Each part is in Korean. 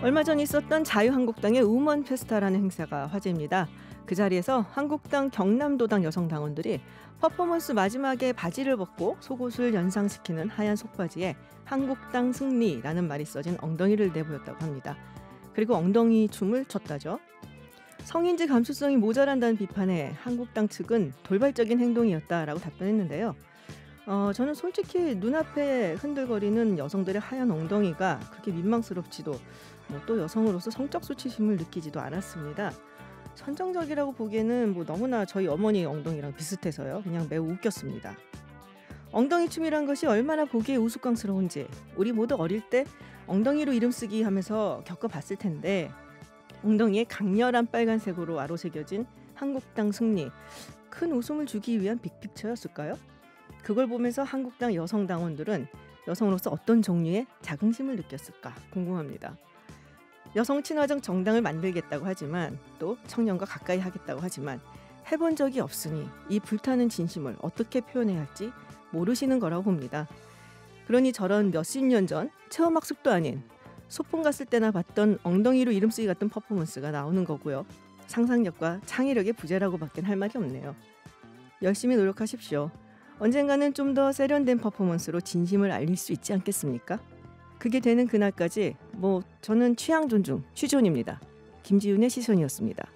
얼마 전 있었던 자유한국당의 우먼 페스타라는 행사가 화제입니다. 그 자리에서 한국당 경남도당 여성 당원들이 퍼포먼스 마지막에 바지를 벗고 속옷을 연상시키는 하얀 속바지에 한국당 승리라는 말이 써진 엉덩이를 내보였다고 합니다. 그리고 엉덩이 춤을 췄다죠. 성인지 감수성이 모자란다는 비판에 한국당 측은 돌발적인 행동이었다라고 답변했는데요. 저는 솔직히 눈앞에 흔들거리는 여성들의 하얀 엉덩이가 그렇게 민망스럽지도 또 여성으로서 성적 수치심을 느끼지도 않았습니다. 선정적이라고 보기에는 너무나 저희 어머니 엉덩이랑 비슷해서요. 그냥 매우 웃겼습니다. 엉덩이 춤이란 것이 얼마나 보기에 우스꽝스러운지 우리 모두 어릴 때 엉덩이로 이름 쓰기 하면서 겪어봤을 텐데 엉덩이에 강렬한 빨간색으로 아로새겨진 한국당 승리, 큰 웃음을 주기 위한 빅픽처였을까요? 그걸 보면서 한국당 여성 당원들은 여성으로서 어떤 종류의 자긍심을 느꼈을까 궁금합니다. 여성 친화적 정당을 만들겠다고 하지만 또 청년과 가까이 하겠다고 하지만 해본 적이 없으니 이 불타는 진심을 어떻게 표현해야 할지 모르시는 거라고 봅니다. 그러니 저런 몇십 년 전 체험학습도 아닌 소풍 갔을 때나 봤던 엉덩이로 이름 쓰기 같은 퍼포먼스가 나오는 거고요. 상상력과 창의력의 부재라고밖에 할 말이 없네요. 열심히 노력하십시오. 언젠가는 좀 더 세련된 퍼포먼스로 진심을 알릴 수 있지 않겠습니까? 그게 되는 그날까지 저는 취향 존중, 취존입니다. 김지윤의 시선이었습니다.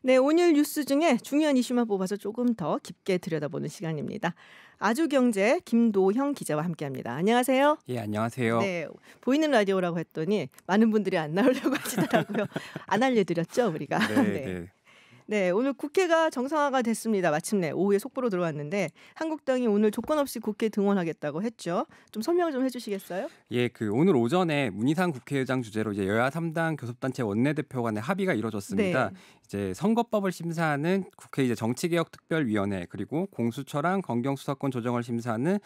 네, 오늘 뉴스 중에 중요한 이슈만 뽑아서 조금 더 깊게 들여다보는 시간입니다. 아주경제 김도형 기자와 함께합니다. 안녕하세요. 예, 안녕하세요. 네, 보이는 라디오라고 했더니 많은 분들이 안 나오려고 하시더라고요. 안 알려드렸죠, 우리가. 네. 네, 오늘 국회가 정상화가 됐습니다. 마침내 오후에 속보로 들어왔는데 한국당이 오늘 조건 없이 국회 등원하겠다고 했죠. 좀 설명 좀 해주시겠어요? 예, 오늘 오전에 문희상 국회의장 주재로 이제 여야 3당 교섭단체 원내대표 간의 합의가 이루어졌습니다. 네. 이제 선거법을 심사하는 국회 이제 정치개혁특별위원회 그리고 공수처랑 검경수사권 조정을 심사하는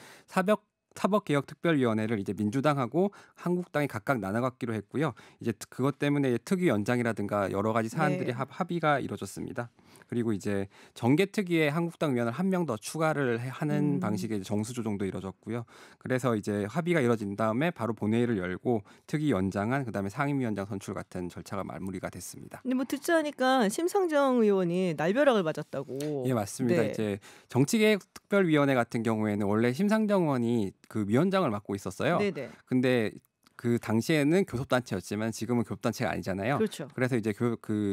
사법개혁특별위원회를 이제 민주당하고 한국당이 각각 나눠갖기로 했고요. 이제 그것 때문에 특위 연장이라든가 여러 가지 사안들이 네. 합의가 이루어졌습니다. 그리고 이제 정개특위에 한국당 위원을 한 명 더 추가를 하는 방식의 정수 조정도 이루어졌고요. 그래서 이제 합의가 이루어진 다음에 바로 본회의를 열고 특위 연장안 그다음에 상임위원장 선출 같은 절차가 마무리가 됐습니다. 근데 듣자 하니까 심상정 의원이 날벼락을 맞았다고. 예, 맞습니다. 네. 이제 정치개혁특별위원회 같은 경우에는 원래 심상정 의원이 그 위원장을 맡고 있었어요. 네네. 근데 그 당시에는 교섭단체였지만 지금은 교섭단체가 아니잖아요. 그렇죠. 그래서 이제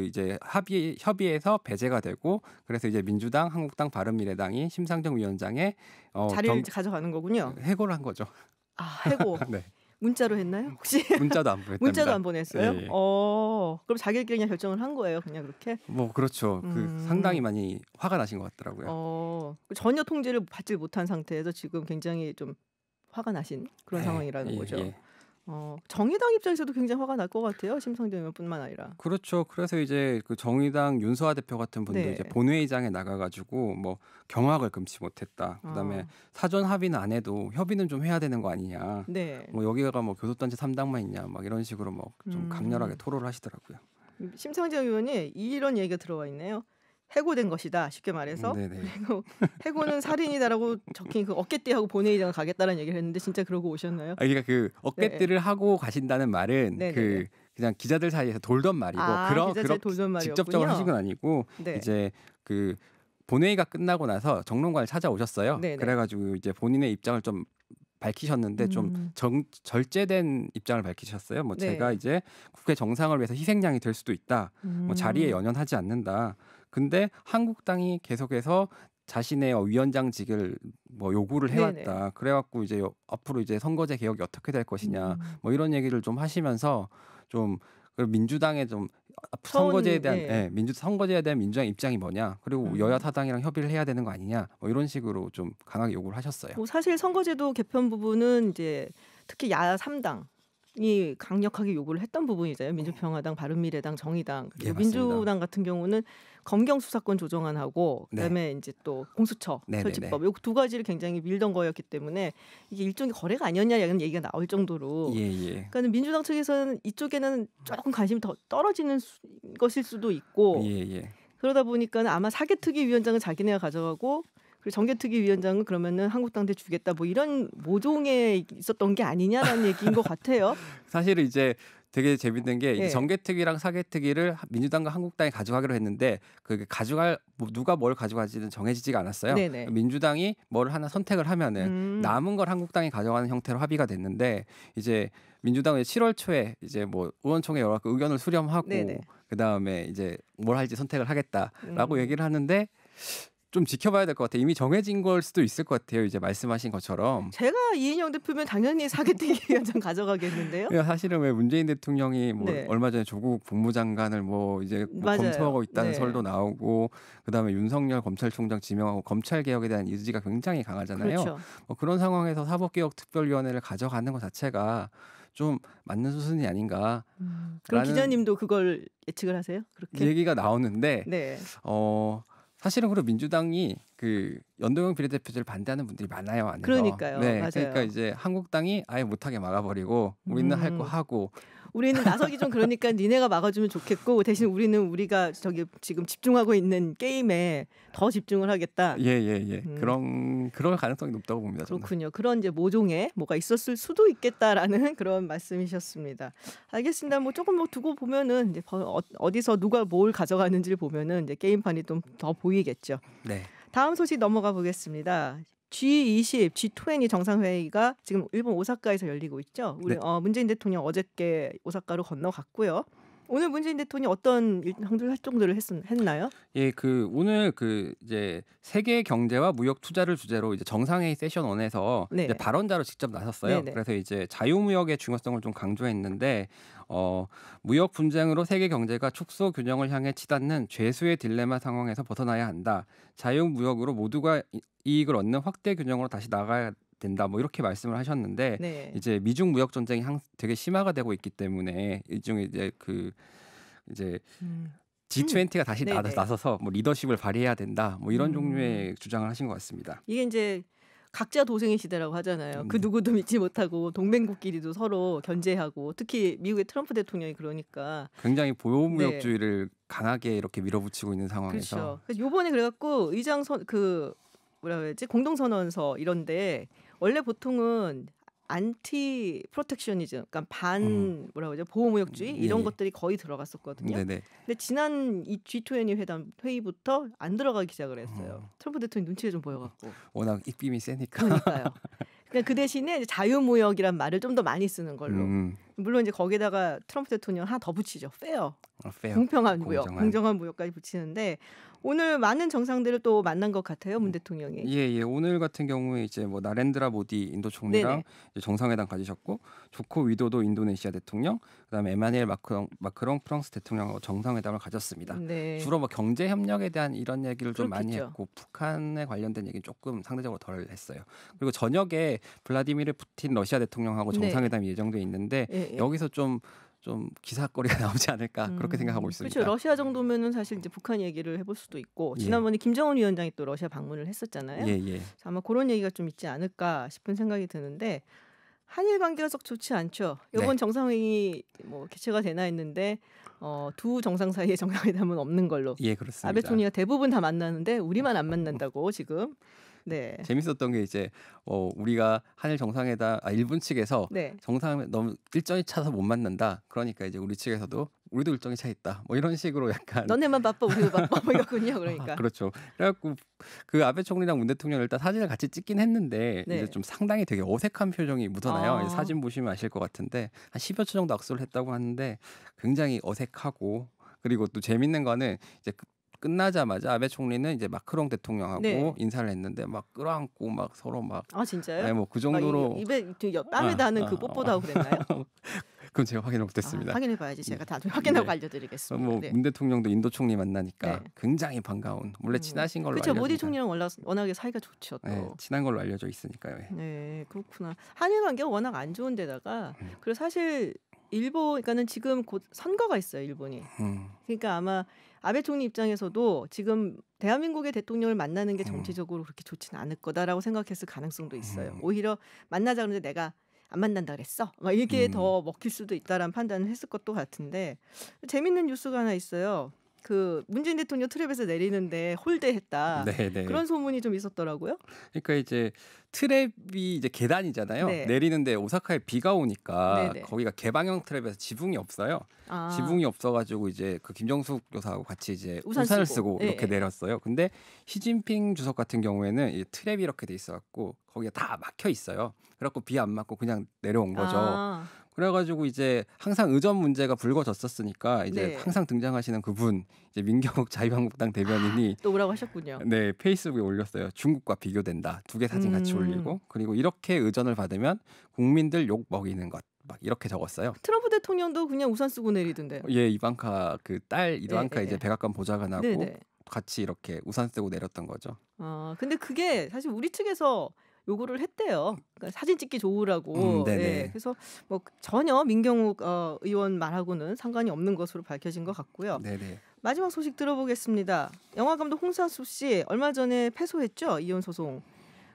이제 협의에서 배제가 되고 그래서 이제 민주당, 한국당, 바른미래당이 심상정 위원장의 자리를 가져가는 거군요. 해고를 한 거죠. 아, 해고. 네. 문자로 했나요? 혹시? 문자도 안 보냈답니다. 문자도 안 보냈어요? 예. 그럼 자기들끼리 그냥 결정을 한 거예요, 그냥 그렇게? 그렇죠. 상당히 많이 화가 나신 것 같더라고요. 전혀 통지를 받지 못한 상태에서 지금 굉장히 좀 화가 나신 그런 네. 상황이라는 거죠. 예. 정의당 입장에서도 굉장히 화가 날 것 같아요. 심상정 의원뿐만 아니라. 그렇죠. 그래서 이제 그 정의당 윤소아 대표 같은 분도 네. 이제 본회의장에 나가가지고 경악을 금치 못했다. 그다음에 사전 합의는 안 해도 협의는 좀 해야 되는 거 아니냐. 네. 여기가 교섭단체 3당만 있냐. 이런 식으로 좀 강렬하게 토로를 하시더라고요. 심상정 의원이 이런 얘기가 들어와 있네요. 해고된 것이다. 쉽게 말해서. 네네. 그리고 해고는 살인이다라고 적힌 그 어깨띠하고 본회의장을 가겠다는 얘기를 했는데 진짜 그러고 오셨나요? 그러니까 어깨띠를 하고 가신다는 말은 네네. 그냥 기자들 사이에서 돌던 말이고 기자들 돌던 말이었군요. 직접적으로 하신 건 아니고 네. 이제 본회의가 끝나고 나서 정론관을 찾아오셨어요. 네네. 그래가지고 이제 본인의 입장을 좀 밝히셨는데 좀 절제된 입장을 밝히셨어요. 네. 제가 이제 국회 정상을 위해서 희생양이 될 수도 있다. 자리에 연연하지 않는다. 근데 한국당이 계속해서 자신의 위원장직을 요구를 해왔다. 네네. 그래갖고 이제 앞으로 이제 선거제 개혁이 어떻게 될 것이냐. 이런 얘기를 좀 하시면서 좀 민주당의 좀 선거제에 대한 선거제에 대한 민주당 입장이 뭐냐. 그리고 여야 사당이랑 협의를 해야 되는 거 아니냐. 이런 식으로 좀 강하게 요구를 하셨어요. 사실 선거제도 개편 부분은 이제 특히 야야 3당 강력하게 요구를 했던 부분이잖아요. 민주평화당, 바른미래당, 정의당, 예, 그리고 맞습니다. 민주당 같은 경우는 검경 수사권 조정안하고 네. 그다음에 이제 또 공수처 네네네. 설치법 요 두 가지를 굉장히 밀던 거였기 때문에 이게 일종의 거래가 아니었냐 이런 얘기가 나올 정도로 예예. 그러니까 민주당 측에서는 이쪽에는 조금 관심이 더 떨어지는 것일 수도 있고 예예. 그러다 보니까 아마 사개특위위원장은 자기네가 가져가고 그리고 정개특위위원장은 그러면은 한국당한테 주겠다 뭐 이런 모종에 있었던 게 아니냐라는 얘기인 것 같아요. 사실은 이제 되게 재밌는 게 이제 예. 정개특위랑 사개특위를 민주당과 한국당이 가져가기로 했는데 그게 가져갈 누가 뭘 가져갈지는 정해지지가 않았어요. 네네. 민주당이 뭘 하나 선택을 하면은 남은 걸 한국당이 가져가는 형태로 합의가 됐는데 이제 민주당은 7월 초에 이제 뭐 의원총회 열어갖고 의견을 수렴하고 네네. 그 다음에 이제 뭘 할지 선택을 하겠다라고 음. 얘기를 하는데 좀 지켜봐야 될 것 같아요. 이미 정해진 걸 수도 있을 것 같아요. 이제 말씀하신 것처럼. 제가 이인영 대표면 당연히 사개특위위원장 가져가겠는데요. 사실은 왜 문재인 대통령이 뭐 네. 얼마 전에 조국 법무장관을 뭐 이제 뭐 맞아요. 검토하고 있다는 네. 설도 나오고 그다음에 윤석열 검찰총장 지명하고 검찰 개혁에 대한 의지가 굉장히 강하잖아요. 그렇죠. 뭐 그런 상황에서 사법개혁특별위원회를 가져가는 것 자체가 좀 맞는 수순이 아닌가 그럼 라는 기자님도 그걸 예측을 하세요? 그렇게? 얘기가 나오는데 네. 사실은 그리고 민주당이 그 연동형 비례대표제를 반대하는 분들이 많아요. 안에서. 그러니까요. 네, 맞아요. 그러니까 이제 한국당이 아예 못하게 막아버리고 우리는 할 거 하고 우리는 나서기 좀 그러니까 니네가 막아주면 좋겠고 대신 우리가 저기 지금 집중하고 있는 게임에 더 집중을 하겠다. 예예예. 그럴 가능성이 높다고 봅니다. 저는. 그렇군요. 그런 이제 모종의 뭐가 있었을 수도 있겠다라는 그런 말씀이셨습니다. 알겠습니다. 뭐 조금 뭐 두고 보면은 이제 어디서 누가 뭘 가져가는지를 보면은 이제 게임판이 좀 더 보이겠죠. 네. 다음 소식 넘어가 보겠습니다. G20, G20 정상회의가 지금 일본 오사카에서 열리고 있죠. 우리 네. 문재인 대통령 어저께 오사카로 건너갔고요. 오늘 문재인 대통령이 어떤 활동들을 했나요? 예, 오늘 이제 세계 경제와 무역 투자를 주제로 이제 정상회의 세션 1에서 네. 이제 발언자로 직접 나섰어요. 네네. 그래서 이제 자유무역의 중요성을 좀 강조했는데 무역 분쟁으로 세계 경제가 축소 균형을 향해 치닫는 죄수의 딜레마 상황에서 벗어나야 한다. 자유무역으로 모두가 이익을 얻는 확대 균형으로 다시 나가야 된다. 뭐 이렇게 말씀을 하셨는데 네. 이제 미중 무역 전쟁이 되게 심화가 되고 있기 때문에 일종의 이제 이제 G20가 다시 네네. 나서서 뭐 리더십을 발휘해야 된다. 뭐 이런 종류의 주장을 하신 것 같습니다. 이게 이제 각자 도생의 시대라고 하잖아요. 그 누구도 믿지 못하고 동맹국끼리도 서로 견제하고 특히 미국의 트럼프 대통령이 그러니까 굉장히 보호무역주의를 네. 강하게 이렇게 밀어붙이고 있는 상황에서 그렇죠. 그래서 요번에 그래갖고 의장 뭐라 그래야지 공동선언서 이런데 원래 보통은 안티 프로텍셔니즘, 그러니까 뭐라 그러죠 보호무역주의 이런 예. 것들이 거의 들어갔었거든요. 네네. 근데 지난 이 G20 회담 회의부터 안 들어가기 시작을 했어요. 트럼프 대통령 눈치가 좀 보여갖고. 워낙 입김이 세니까. 그러니까요. 그러니까 그 대신에 이제 자유무역이란 말을 좀 더 많이 쓰는 걸로. 물론 이제 거기다가 트럼프 대통령 하나 더 붙이죠. 페어. 공평한 무역, 공정한 무역까지 붙이는데 오늘 많은 정상들을 또 만난 것 같아요, 문 대통령이. 예. 오늘 같은 경우에 이제 뭐 나렌드라 모디 인도 총리랑 이제 정상회담 가지셨고 조코 위도도 인도네시아 대통령, 그다음에 에마니엘 마크롱 프랑스 대통령하고 정상회담을 가졌습니다. 네. 주로 뭐 경제 협력에 대한 이런 얘기를 좀 많이 그렇겠죠. 했고 북한에 관련된 얘기는 조금 상대적으로 덜 했어요. 그리고 저녁에 블라디미르 푸틴 러시아 대통령하고 정상회담이 예정돼 있는데 여기서 좀 기사거리가 나오지 않을까 그렇게 생각하고 있습니다. 그렇죠. 러시아 정도면은 사실 이제 북한 얘기를 해볼 수도 있고 지난번에 김정은 위원장이 또 러시아 방문을 했었잖아요. 예. 아마 그런 얘기가 좀 있지 않을까 싶은 생각이 드는데 한일 관계가 썩 좋지 않죠. 이번 정상회의 뭐 개최가 되나 했는데 두 정상 사이에 정상회담은 없는 걸로. 예, 그렇습니다. 아베 총리가 대부분 다 만나는데 우리만 안 만난다고 지금. 네. 재밌었던 게 이제 우리가 한일 정상회담 일본 측에서 정상 너무 일정이 차서 못 만난다. 그러니까 이제 우리 측에서도 우리도 일정이 차 있다. 뭐 이런 식으로 약간 너네만 바빠 우리도 바빠 뭐 이거군요. 그러니까. 그렇죠. 그래갖고 그 아베 총리랑 문 대통령 일단 사진을 같이 찍긴 했는데 이제 좀 상당히 되게 어색한 표정이 묻어나요. 사진 보시면 아실 것 같은데 한 10여 초 정도 악수를 했다고 하는데 굉장히 어색하고 그리고 또 재밌는 거는 이제 끝나자마자 아베 총리는 이제 마크롱 대통령하고 인사를 했는데 막 끌어안고 막 서로 막 진짜요? 네, 뭐 그 정도로 입에 뺨에 닿는 그 뽀뽀도 하고 그랬나요? 그건 제가 확인을 못했습니다. 확인해봐야지. 제가 나중에 확인하고 네. 알려드리겠습니다. 뭐 네. 문 대통령도 인도 총리 만나니까 네. 굉장히 반가운 원래 친하신 걸로 그렇죠. 모디 알려져 총리랑 워낙에 사이가 좋죠. 또. 네, 친한 걸로 알려져 있으니까요. 예. 네, 그렇구나. 한일 관계가 워낙 안 좋은데다가 그리고 사실 일본, 그러니까는 지금 곧 선거가 있어요, 일본이. 그러니까 아마 아베 총리 입장에서도 지금 대한민국의 대통령을 만나는 게 정치적으로 그렇게 좋지는 않을 거다라고 생각했을 가능성도 있어요. 오히려 만나자 그러는데 내가 안 만난다 그랬어. 막 이게 더 먹힐 수도 있다라는 판단을 했을 것도 같은데 재밌는 뉴스가 하나 있어요. 그 문재인 대통령 트랩에서 내리는데 홀대했다. 네네. 그런 소문이 좀 있었더라고요. 그러니까 이제 트랩이 이제 계단이잖아요. 네. 내리는데 오사카에 비가 오니까 네네. 거기가 개방형 트랩에서 지붕이 없어요. 지붕이 없어가지고 이제 그 김정숙 여사하고 같이 이제 우산을 쓰고 이렇게 내렸어요. 근데 시진핑 주석 같은 경우에는 이 트랩이 이렇게 돼 있어갖고 거기가 다 막혀 있어요. 그래갖고 비 안 맞고 그냥 내려온 거죠. 그래가지고 이제 항상 의전 문제가 불거졌었으니까 이제 네. 항상 등장하시는 그분 이제 민경욱 자유한국당 대변인이 또 오라고 하셨군요. 네, 페이스북에 올렸어요. 중국과 비교된다. 2개 사진 같이 올리고 그리고 이렇게 의전을 받으면 국민들 욕 먹이는 것 막 이렇게 적었어요. 트럼프 대통령도 그냥 우산 쓰고 내리던데요. 예, 이방카 그 딸 이방카 이제 백악관 보좌관하고 네네. 같이 이렇게 우산 쓰고 내렸던 거죠. 근데 그게 사실 우리 측에서 요구를 했대요. 그러니까 사진 찍기 좋으라고. 네네. 네, 그래서 뭐 전혀 민경욱 의원 말하고는 상관이 없는 것으로 밝혀진 것 같고요. 네네. 마지막 소식 들어보겠습니다. 영화감독 홍사수 씨 얼마 전에 패소했죠. 이혼 소송.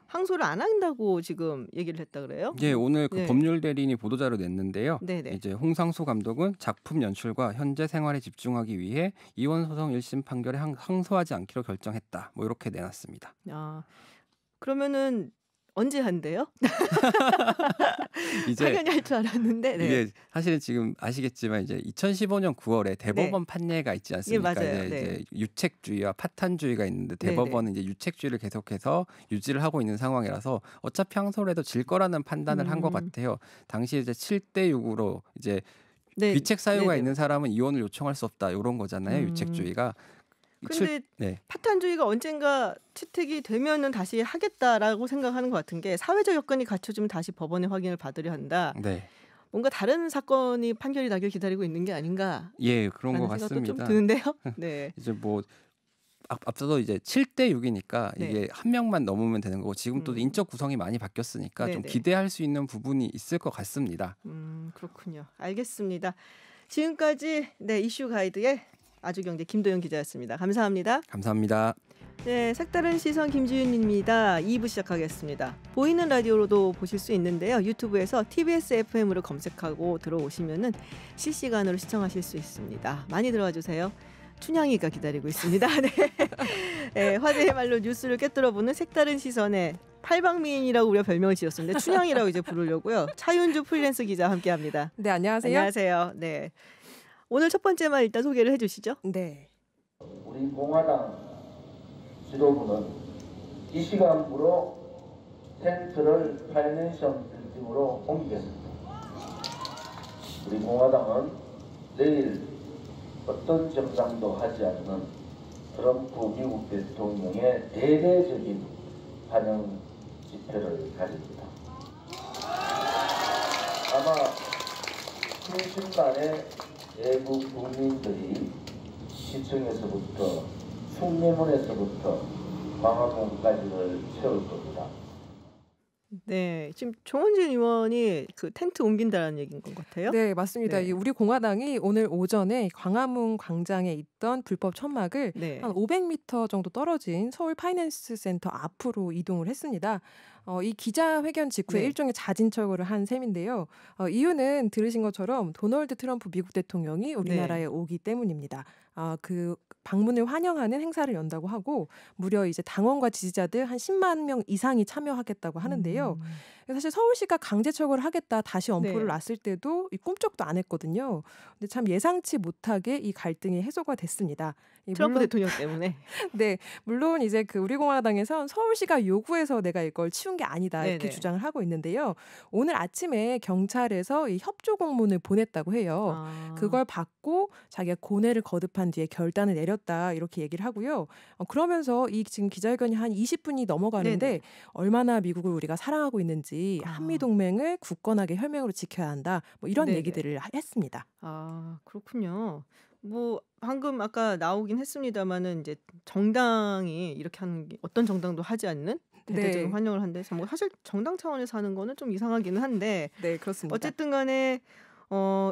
항소를 안 한다고 지금 얘기를 했다 그래요? 예, 오늘 그 네. 법률 대리인이 보도자료 냈는데요. 네네. 이제 홍상수 감독은 작품 연출과 현재 생활에 집중하기 위해 이혼 소송 1심 판결에 항소하지 않기로 결정했다. 뭐 이렇게 내놨습니다. 그러면은 언제 한대요? 이제 당연히 할 줄 알았는데. 네. 이게 사실은 지금 아시겠지만 이제 2015년 9월에 대법원 판례가 있지 않습니까? 예, 맞아요. 이제 유책주의와 파탄주의가 있는데 대법원은 이제 유책주의를 계속해서 유지를 하고 있는 상황이라서 어차피 항소를 해도 질 거라는 판단을 한 것 같아요. 당시 이제 7대 6으로 이제 귀책 사유가 있는 사람은 이혼을 요청할 수 없다 이런 거잖아요. 유책주의가. 근데 파탄주의가 언젠가 채택이 되면은 다시 하겠다라고 생각하는 것 같은 게 사회적 여건이 갖춰지면 다시 법원의 확인을 받으려 한다. 네. 뭔가 다른 사건이 판결이 나길 기다리고 있는 게 아닌가? 예, 그런 것 생각도 같습니다. 좀 드는데요. 네. 이제 뭐 앞서도 이제 7대 6이니까 네. 이게 한 명만 넘으면 되는 거고 지금 또 인적 구성이 많이 바뀌었으니까 좀 네네. 기대할 수 있는 부분이 있을 것 같습니다. 그렇군요. 알겠습니다. 지금까지 이슈 가이드의 아주경제 김도영 기자였습니다. 감사합니다. 감사합니다. 네, 색다른 시선 김지윤입니다. 2부 시작하겠습니다. 보이는 라디오로도 보실 수 있는데요. 유튜브에서 TBS FM으로 검색하고 들어오시면은 실시간으로 시청하실 수 있습니다. 많이 들어와 주세요. 춘향이가 기다리고 있습니다. 네. 네, 화제의 말로 뉴스를 꿰뚫어보는 색다른 시선의 팔방미인이라고 우리가 별명을 지었습니다. 춘향이라고 이제 부르려고요. 차윤주 프리랜서 기자 함께합니다. 네, 안녕하세요. 안녕하세요. 네. 오늘 첫 번째만 일단 소개를 해주시죠. 네. 우리 공화당 지도부는 이 시간부로 텐트를 파이낸셜 빌딩으로 옮기겠습니다. 우리 공화당은 내일 어떤 정당도 하지 않는 트럼프 미국 대통령의 대대적인 환영 집회를 가집니다. 아마 수십만의 외국 국민들이 시청에서부터 숭례문에서부터 광화문까지를 채울 겁니다. 네, 지금 정원진 의원이 그 텐트 옮긴다라는 얘기인 것 같아요. 네, 맞습니다. 네. 우리 공화당이 오늘 오전에 광화문 광장에 있던 불법 천막을 한 500m 정도 떨어진 서울 파이낸스 센터 앞으로 이동을 했습니다. 이 기자회견 직후에 일종의 자진철거를 한 셈인데요. 이유는 들으신 것처럼 도널드 트럼프 미국 대통령이 우리나라에 오기 때문입니다. 그 방문을 환영하는 행사를 연다고 하고 무려 이제 당원과 지지자들 한 10만 명 이상이 참여하겠다고 하는데요. 사실 서울시가 강제철거를 하겠다 다시 엄포를 놨을 때도 꿈쩍도 안 했거든요. 근데 참 예상치 못하게 이 갈등이 해소가 됐습니다. 트럼프 대통령 때문에. 네, 물론 이제 그 우리 공화당에선 서울시가 요구해서 내가 이걸 치운 게 아니다 이렇게 네네. 주장을 하고 있는데요. 오늘 아침에 경찰에서 이 협조 공문을 보냈다고 해요. 그걸 받고 자기가 고뇌를 거듭한 뒤에 결단을 내렸다 이렇게 얘기를 하고요. 그러면서 이 지금 기자회견이 한 20분이 넘어가는데 네네. 얼마나 미국을 우리가 사랑하고 있는지 한미 동맹을 굳건하게 혈맹으로 지켜야 한다. 뭐 이런 네네. 얘기들을 했습니다. 아, 그렇군요. 뭐 방금 아까 나오긴 했습니다마는 이제 정당이 이렇게 하는 게 어떤 정당도 하지 않는 대대적인 네. 환영을 한데 뭐 사실 정당 차원에서 하는 거는 좀 이상하기는 한데 네, 그렇습니다. 어쨌든 간에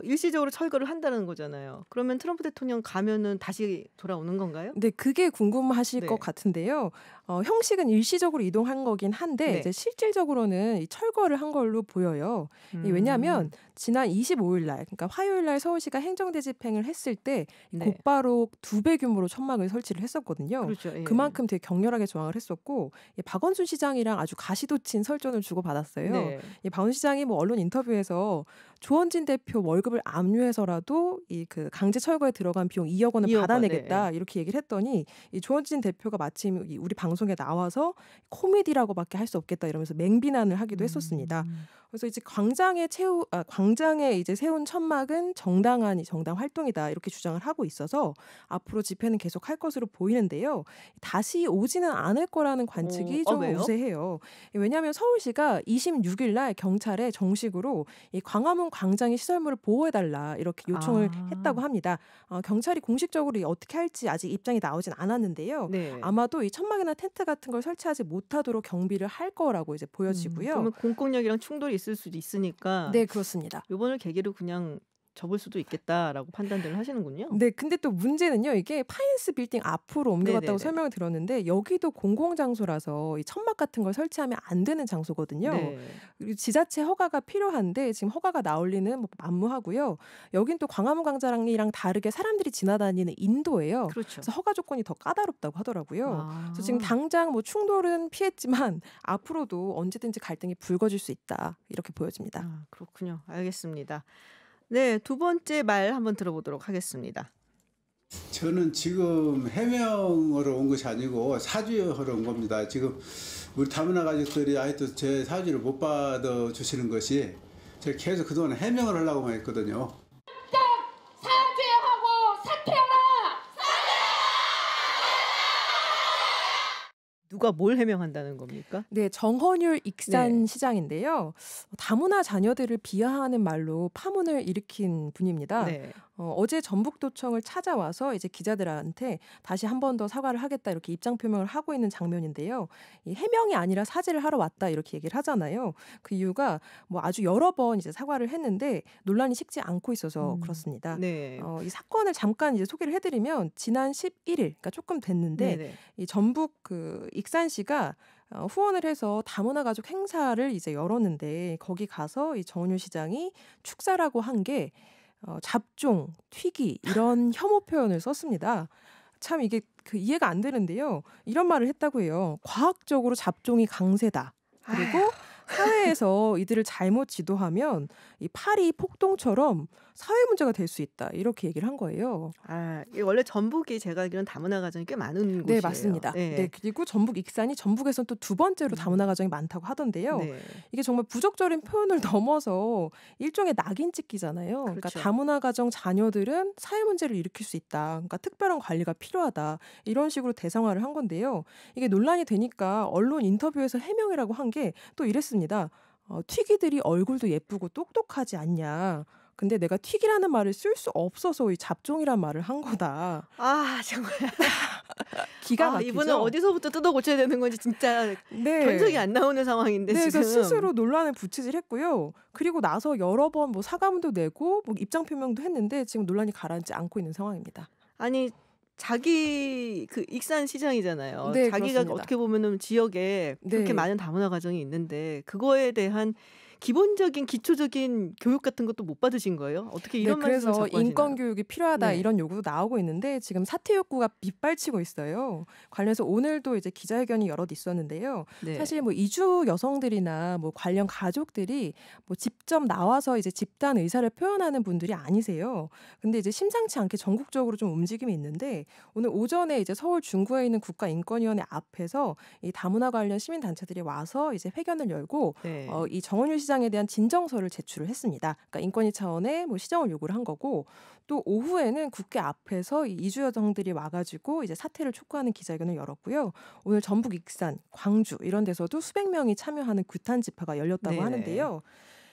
일시적으로 철거를 한다는 거잖아요. 그러면 트럼프 대통령 가면은 다시 돌아오는 건가요? 네, 그게 궁금하실 네. 것 같은데요. 형식은 일시적으로 이동한 거긴 한데 네. 이제 실질적으로는 이 철거를 한 걸로 보여요. 왜냐하면 지난 25일 날, 그러니까 화요일 날 서울시가 행정대 집행을 했을 때 네. 곧바로 2배 규모로 천막을 설치를 했었거든요. 그렇죠. 예. 그만큼 되게 격렬하게 저항을 했었고 박원순 시장이랑 아주 가시도친 설전을 주고받았어요. 네. 박원순 시장이 뭐 언론 인터뷰에서 조원진 대표 월급을 압류해서라도 이 그 강제 철거에 들어간 비용 2억 원을 2억 원, 받아내겠다 네. 이렇게 얘기를 했더니 이 조원진 대표가 마침 우리 방송에 나와서 코미디라고밖에 할 수 없겠다 이러면서 맹비난을 하기도 했었습니다. 그래서 이제 광장에 이제 세운 천막은 정당 활동이다 이렇게 주장을 하고 있어서 앞으로 집회는 계속 할 것으로 보이는데요. 다시 오지는 않을 거라는 관측이 좀 왜요? 우세해요. 왜냐하면 서울시가 26일 날 경찰에 정식으로 이 광화문 광장의 시설물을 보호해달라 이렇게 요청을 했다고 합니다. 경찰이 공식적으로 어떻게 할지 아직 입장이 나오진 않았는데요. 네. 아마도 이 천막이나 텐트 같은 걸 설치하지 못하도록 경비를 할 거라고 이제 보여지고요. 그러면 공권력이랑 충돌이 있을 수도 있으니까 네, 그렇습니다. 이번을 계기로 그냥 접을 수도 있겠다라고 판단들을 하시는군요. 네, 근데 또 문제는요. 이게 파이낸스 빌딩 앞으로 옮겨갔다고 네네네. 설명을 들었는데 여기도 공공장소라서 이 천막 같은 걸 설치하면 안 되는 장소거든요. 네. 그리고 지자체 허가가 필요한데 지금 허가가 나올 리는 뭐 만무하고요. 여긴 또 광화문 광장이랑 다르게 사람들이 지나다니는 인도예요. 그렇죠. 그래서 허가 조건이 더 까다롭다고 하더라고요. 아. 그래서 지금 당장 뭐 충돌은 피했지만 앞으로도 언제든지 갈등이 불거질 수 있다. 이렇게 보여집니다. 아, 그렇군요. 알겠습니다. 네, 두 번째 말 한번 들어보도록 하겠습니다. 저는 지금 해명하러 온 것이 아니고 사죄하러 온 겁니다. 지금 우리 다문화 가족들이 하여튼 제 사죄를 못 받아주시는 것이 제가 계속 그동안 해명을 하려고만 했거든요. 사죄하고 사퇴하라! 누가 뭘 해명한다는 겁니까? 네, 정헌율 익산 네. 시장인데요. 다문화 자녀들을 비하하는 말로 파문을 일으킨 분입니다. 네. 어제 전북도청을 찾아와서 이제 기자들한테 다시 한 번 더 사과를 하겠다 이렇게 입장 표명을 하고 있는 장면인데요. 이 해명이 아니라 사죄를 하러 왔다 이렇게 얘기를 하잖아요. 그 이유가 뭐 아주 여러 번 이제 사과를 했는데 논란이 식지 않고 있어서 그렇습니다. 네. 이 사건을 잠깐 이제 소개를 해드리면 지난 11일, 그러니까 조금 됐는데 네네. 이 전북 그 익산시가 후원을 해서 다문화 가족 행사를 이제 열었는데 거기 가서 이 정헌율 시장이 축사라고 한 게 잡종, 튀기 이런 혐오 표현을 썼습니다. 참 이게 이해가 안 되는데요. 이런 말을 했다고 해요. 과학적으로 잡종이 강세다. 그리고 사회에서 이들을 잘못 지도하면 이 파리 폭동처럼 사회 문제가 될 수 있다. 이렇게 얘기를 한 거예요. 아, 이게 원래 전북이 제가 알기로는 다문화 가정이 꽤 많은 곳이에요. 네, 맞습니다. 네. 네, 그리고 전북 익산이 전북에서는 또 두 번째로 다문화 가정이 많다고 하던데요. 네. 이게 정말 부적절한 표현을 넘어서 일종의 낙인 찍기잖아요. 그러니까 그렇죠. 다문화 가정 자녀들은 사회 문제를 일으킬 수 있다. 그러니까 특별한 관리가 필요하다. 이런 식으로 대상화를 한 건데요. 이게 논란이 되니까 언론 인터뷰에서 해명이라고 한 게 또 이랬습니다. 튀기들이 얼굴도 예쁘고 똑똑하지 않냐. 근데 내가 튀기라는 말을 쓸 수 없어서 이 잡종이란 말을 한 거다. 아, 정말. 기가 막히죠. 이분은 어디서부터 뜯어 고쳐야 되는 건지 진짜 네. 견적이 안 나오는 상황인데 네, 지금. 그래서 스스로 논란을 부추질했고요. 그리고 나서 여러 번 뭐 사과문도 내고 뭐 입장 표명도 했는데 지금 논란이 가라앉지 않고 있는 상황입니다. 아니, 자기 그 익산 시장이잖아요. 네, 자기가 그렇습니다. 어떻게 보면은 지역에 그렇게 네. 많은 다문화 가정이 있는데 그거에 대한 기본적인 기초적인 교육 같은 것도 못 받으신 거예요? 어떻게 이런 말씀을 그래서 자꾸 인권 하시나요? 교육이 필요하다 네. 이런 요구도 나오고 있는데 지금 사퇴 욕구가 빗발치고 있어요. 관련해서 오늘도 이제 기자회견이 여럿 있었는데요. 네. 사실 뭐 이주 여성들이나 뭐 관련 가족들이 뭐 직접 나와서 이제 집단 의사를 표현하는 분들이 아니세요. 근데 이제 심상치 않게 전국적으로 좀 움직임이 있는데 오늘 오전에 이제 서울 중구에 있는 국가인권위원회 앞에서 이 다문화 관련 시민단체들이 와서 이제 회견을 열고 네. 이 정원율 시장에 대한 진정서를 제출을 했습니다. 그러니까 인권위 차원의 뭐 시정을 요구를 한 거고 또 오후에는 국회 앞에서 이 이주 여성들이 와가지고 이제 사퇴를 촉구하는 기자회견을 열었고요. 오늘 전북, 익산, 광주 이런 데서도 수백 명이 참여하는 규탄 집회가 열렸다고 네네. 하는데요.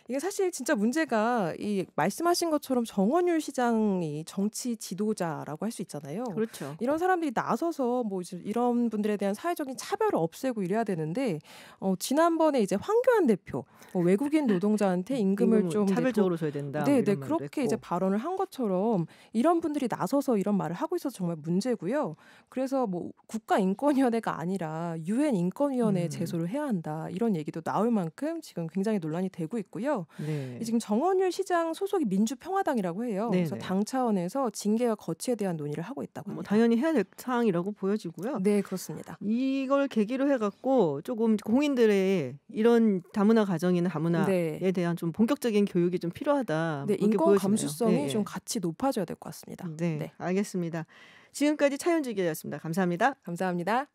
이게 사실 진짜 문제가 이 말씀하신 것처럼 정원율 시장이 정치 지도자라고 할 수 있잖아요. 그렇죠. 이런 사람들이 나서서 뭐 이제 이런 분들에 대한 사회적인 차별을 없애고 이래야 되는데 지난번에 이제 황교안 대표 외국인 노동자한테 임금을 좀 차별적으로 줘야 된다. 네, 이런 말도 그렇게 했고. 이제 발언을 한 것처럼 이런 분들이 나서서 이런 말을 하고 있어서 정말 문제고요. 그래서 뭐 국가인권위원회가 아니라 유엔 인권위원회에 제소를 해야 한다 이런 얘기도 나올 만큼 지금 굉장히 논란이 되고 있고요. 네. 지금 정원율 시장 소속이 민주평화당이라고 해요. 그래서 네네. 당 차원에서 징계와 거치에 대한 논의를 하고 있다고 뭐 합니다. 당연히 해야 될 사항이라고 보여지고요. 네, 그렇습니다. 이걸 계기로 해갖고 조금 공인들의 이런 다문화 가정이나 다문화에 네. 대한 좀 본격적인 교육이 좀 필요하다. 네, 그렇게 인권 보여지네요. 감수성이 네. 좀 같이 높아져야 될 것 같습니다. 네, 네. 알겠습니다. 지금까지 차윤주 기자였습니다. 감사합니다. 감사합니다.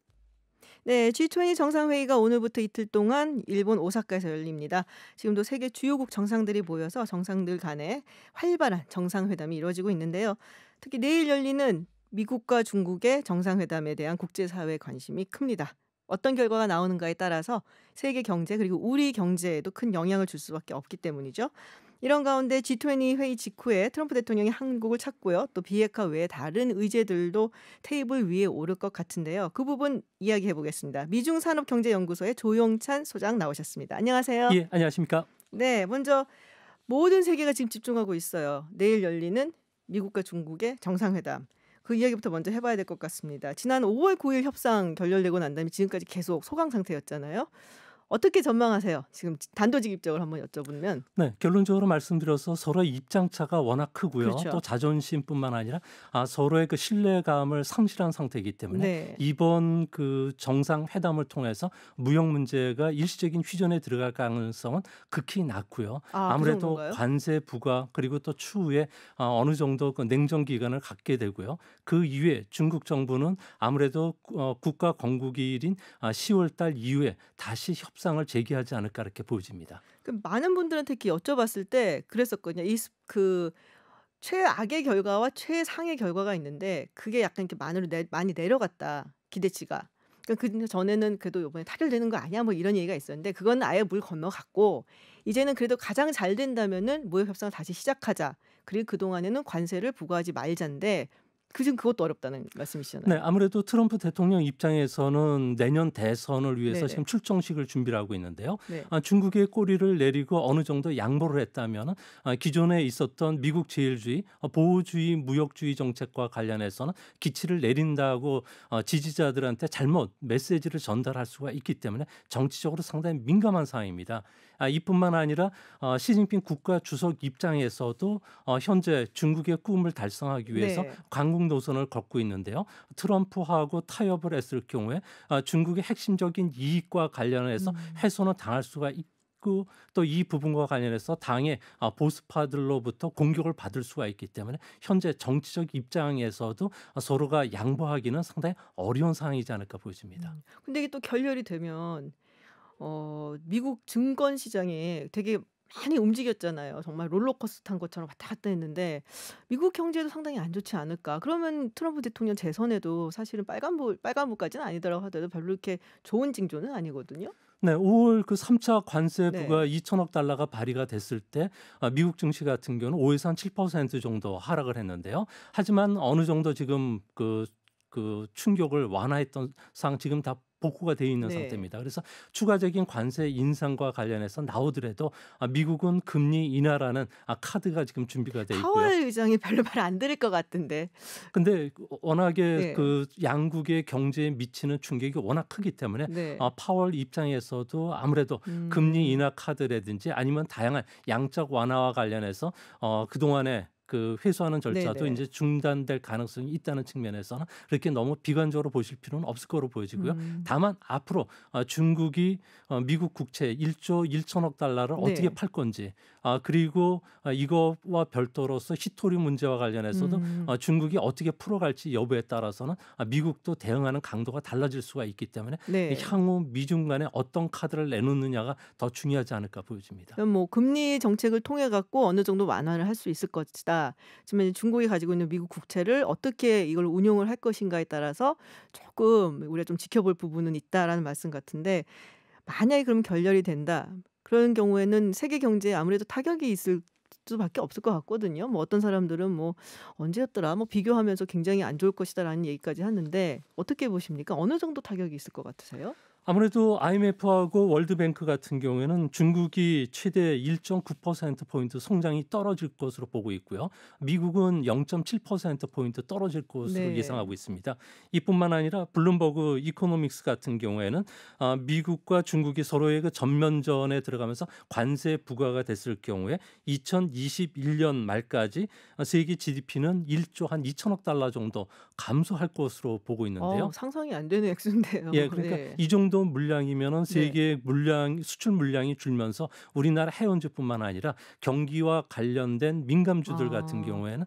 네, G20 정상회의가 오늘부터 이틀 동안 일본 오사카에서 열립니다. 지금도 세계 주요국 정상들이 모여서 정상들 간에 활발한 정상회담이 이루어지고 있는데요. 특히 내일 열리는 미국과 중국의 정상회담에 대한 국제사회의 관심이 큽니다. 어떤 결과가 나오는가에 따라서 세계 경제 그리고 우리 경제에도 큰 영향을 줄 수밖에 없기 때문이죠. 이런 가운데 G20 회의 직후에 트럼프 대통령이 한국을 찾고요. 또 비핵화 외에 다른 의제들도 테이블 위에 오를 것 같은데요. 그 부분 이야기해 보겠습니다. 미중산업경제연구소의 조영찬 소장 나오셨습니다. 안녕하세요. 예, 안녕하십니까? 네, 먼저 모든 세계가 지금 집중하고 있어요. 내일 열리는 미국과 중국의 정상회담. 그 이야기부터 먼저 해봐야 될 것 같습니다. 지난 5월 9일 협상 결렬되고 난 다음에 지금까지 계속 소강 상태였잖아요. 어떻게 전망하세요? 지금 단도직 입장을 한번 여쭤보면. 네, 결론적으로 말씀드려서 서로의 입장차가 워낙 크고요. 그렇죠. 또 자존심뿐만 아니라 서로의 그 신뢰감을 상실한 상태이기 때문에 네. 이번 그 정상회담을 통해서 무역 문제가 일시적인 휴전에 들어갈 가능성은 극히 낮고요. 아무래도 그 관세 부과 그리고 또 추후에 어느 정도 그 냉전 기간을 갖게 되고요. 그 이후에 중국 정부는 아무래도 국가 건국일인 10월 달 이후에 다시 협상을 재개하지 않을까 이렇게 보여집니다. 많은 분들한테 이렇게 여쭤봤을 때 그랬었거든요. 그 최악의 결과와 최상의 결과가 있는데 그게 약간 이렇게 많이 내려갔다 기대치가. 그러니까 그 전에는 그래도 이번에 타결되는 거 아니야 뭐 이런 얘기가 있었는데 그건 아예 물 건너갔고 이제는 그래도 가장 잘 된다면은 무역 협상을 다시 시작하자. 그리고 그 동안에는 관세를 부과하지 말자인데. 지금 그것도 어렵다는 말씀이시잖아요. 네, 아무래도 트럼프 대통령 입장에서는 내년 대선을 위해서 네네. 지금 출정식을 준비를 하고 있는데요. 네. 중국의 꼬리를 내리고 어느 정도 양보를 했다면 기존에 있었던 미국 제일주의, 보호주의, 무역주의 정책과 관련해서는 기치를 내린다고 지지자들한테 잘못 메시지를 전달할 수가 있기 때문에 정치적으로 상당히 민감한 상황입니다. 이뿐만 아니라 시진핑 국가 주석 입장에서도 현재 중국의 꿈을 달성하기 위해서 네. 강국 노선을 걷고 있는데요. 트럼프하고 타협을 했을 경우에 중국의 핵심적인 이익과 관련해서 훼손을 당할 수가 있고 또 이 부분과 관련해서 당의 보수파들로부터 공격을 받을 수가 있기 때문에 현재 정치적 입장에서도 서로가 양보하기는 상당히 어려운 상황이지 않을까 보여집니다. 근데 이게 또 결렬이 되면 미국 증권 시장에 되게 많이 움직였잖아요. 정말 롤러코스터 탄 것처럼 왔다 갔다 했는데 미국 경제도 상당히 안 좋지 않을까. 그러면 트럼프 대통령 재선에도 사실은 빨간불까지는 아니더라고 하더라도 별로 이렇게 좋은 징조는 아니거든요. 네, 5월 그 3차 관세 네. 부과 2천억 달러가 발의가 됐을 때 미국 증시 같은 경우는 5에서 한 7% 정도 하락을 했는데요. 하지만 어느 정도 지금 그 충격을 완화했던 상 지금 다 복구가 되어 있는 네. 상태입니다. 그래서 추가적인 관세 인상과 관련해서 나오더라도 미국은 금리 인하라는 카드가 지금 준비가 돼 있고요. 파월 의장이 별로 말 안 들을 것 같은데. 근데 워낙에 네. 그 양국의 경제에 미치는 충격이 워낙 크기 때문에 네. 파월 입장에서도 아무래도 금리 인하 카드라든지 아니면 다양한 양적 완화와 관련해서 그동안에 그 회수하는 절차도 네네. 이제 중단될 가능성이 있다는 측면에서는 그렇게 너무 비관적으로 보실 필요는 없을 거로 보여지고요. 다만 앞으로 중국이 미국 국채 1조 1천억 달러를 네. 어떻게 팔 건지 그리고 이거와 별도로서 히토리 문제와 관련해서도 중국이 어떻게 풀어갈지 여부에 따라서는 미국도 대응하는 강도가 달라질 수가 있기 때문에 네. 향후 미중 간에 어떤 카드를 내놓느냐가 더 중요하지 않을까 보여집니다. 그럼 뭐 금리 정책을 통해 갖고 어느 정도 완화를 할 수 있을 것이다. 하지만 중국이 가지고 있는 미국 국채를 어떻게 이걸 운용을 할 것인가에 따라서 조금 우리가 좀 지켜볼 부분은 있다라는 말씀 같은데, 만약에 그럼 결렬이 된다. 그런 경우에는 세계 경제에 아무래도 타격이 있을 수밖에 없을 것 같거든요. 뭐 어떤 사람들은 뭐 언제였더라 뭐 비교하면서 굉장히 안 좋을 것이다라는 얘기까지 하는데, 어떻게 보십니까? 어느 정도 타격이 있을 것 같으세요? 아무래도 IMF하고 월드뱅크 같은 경우에는 중국이 최대 1.9%포인트 성장이 떨어질 것으로 보고 있고요. 미국은 0.7%포인트 떨어질 것으로 네. 예상하고 있습니다. 이뿐만 아니라 블룸버그 이코노믹스 같은 경우에는 미국과 중국이 서로의 그 전면전에 들어가면서 관세 부과가 됐을 경우에 2021년 말까지 세계 GDP는 1조 한 2천억 달러 정도 감소할 것으로 보고 있는데요. 상상이 안 되는 액수인데요. 예, 그러니까 네. 이 정도 물량이면은 세계 물량 수출 물량이 줄면서 우리나라 해운주뿐만 아니라 경기와 관련된 민감주들 같은 경우에는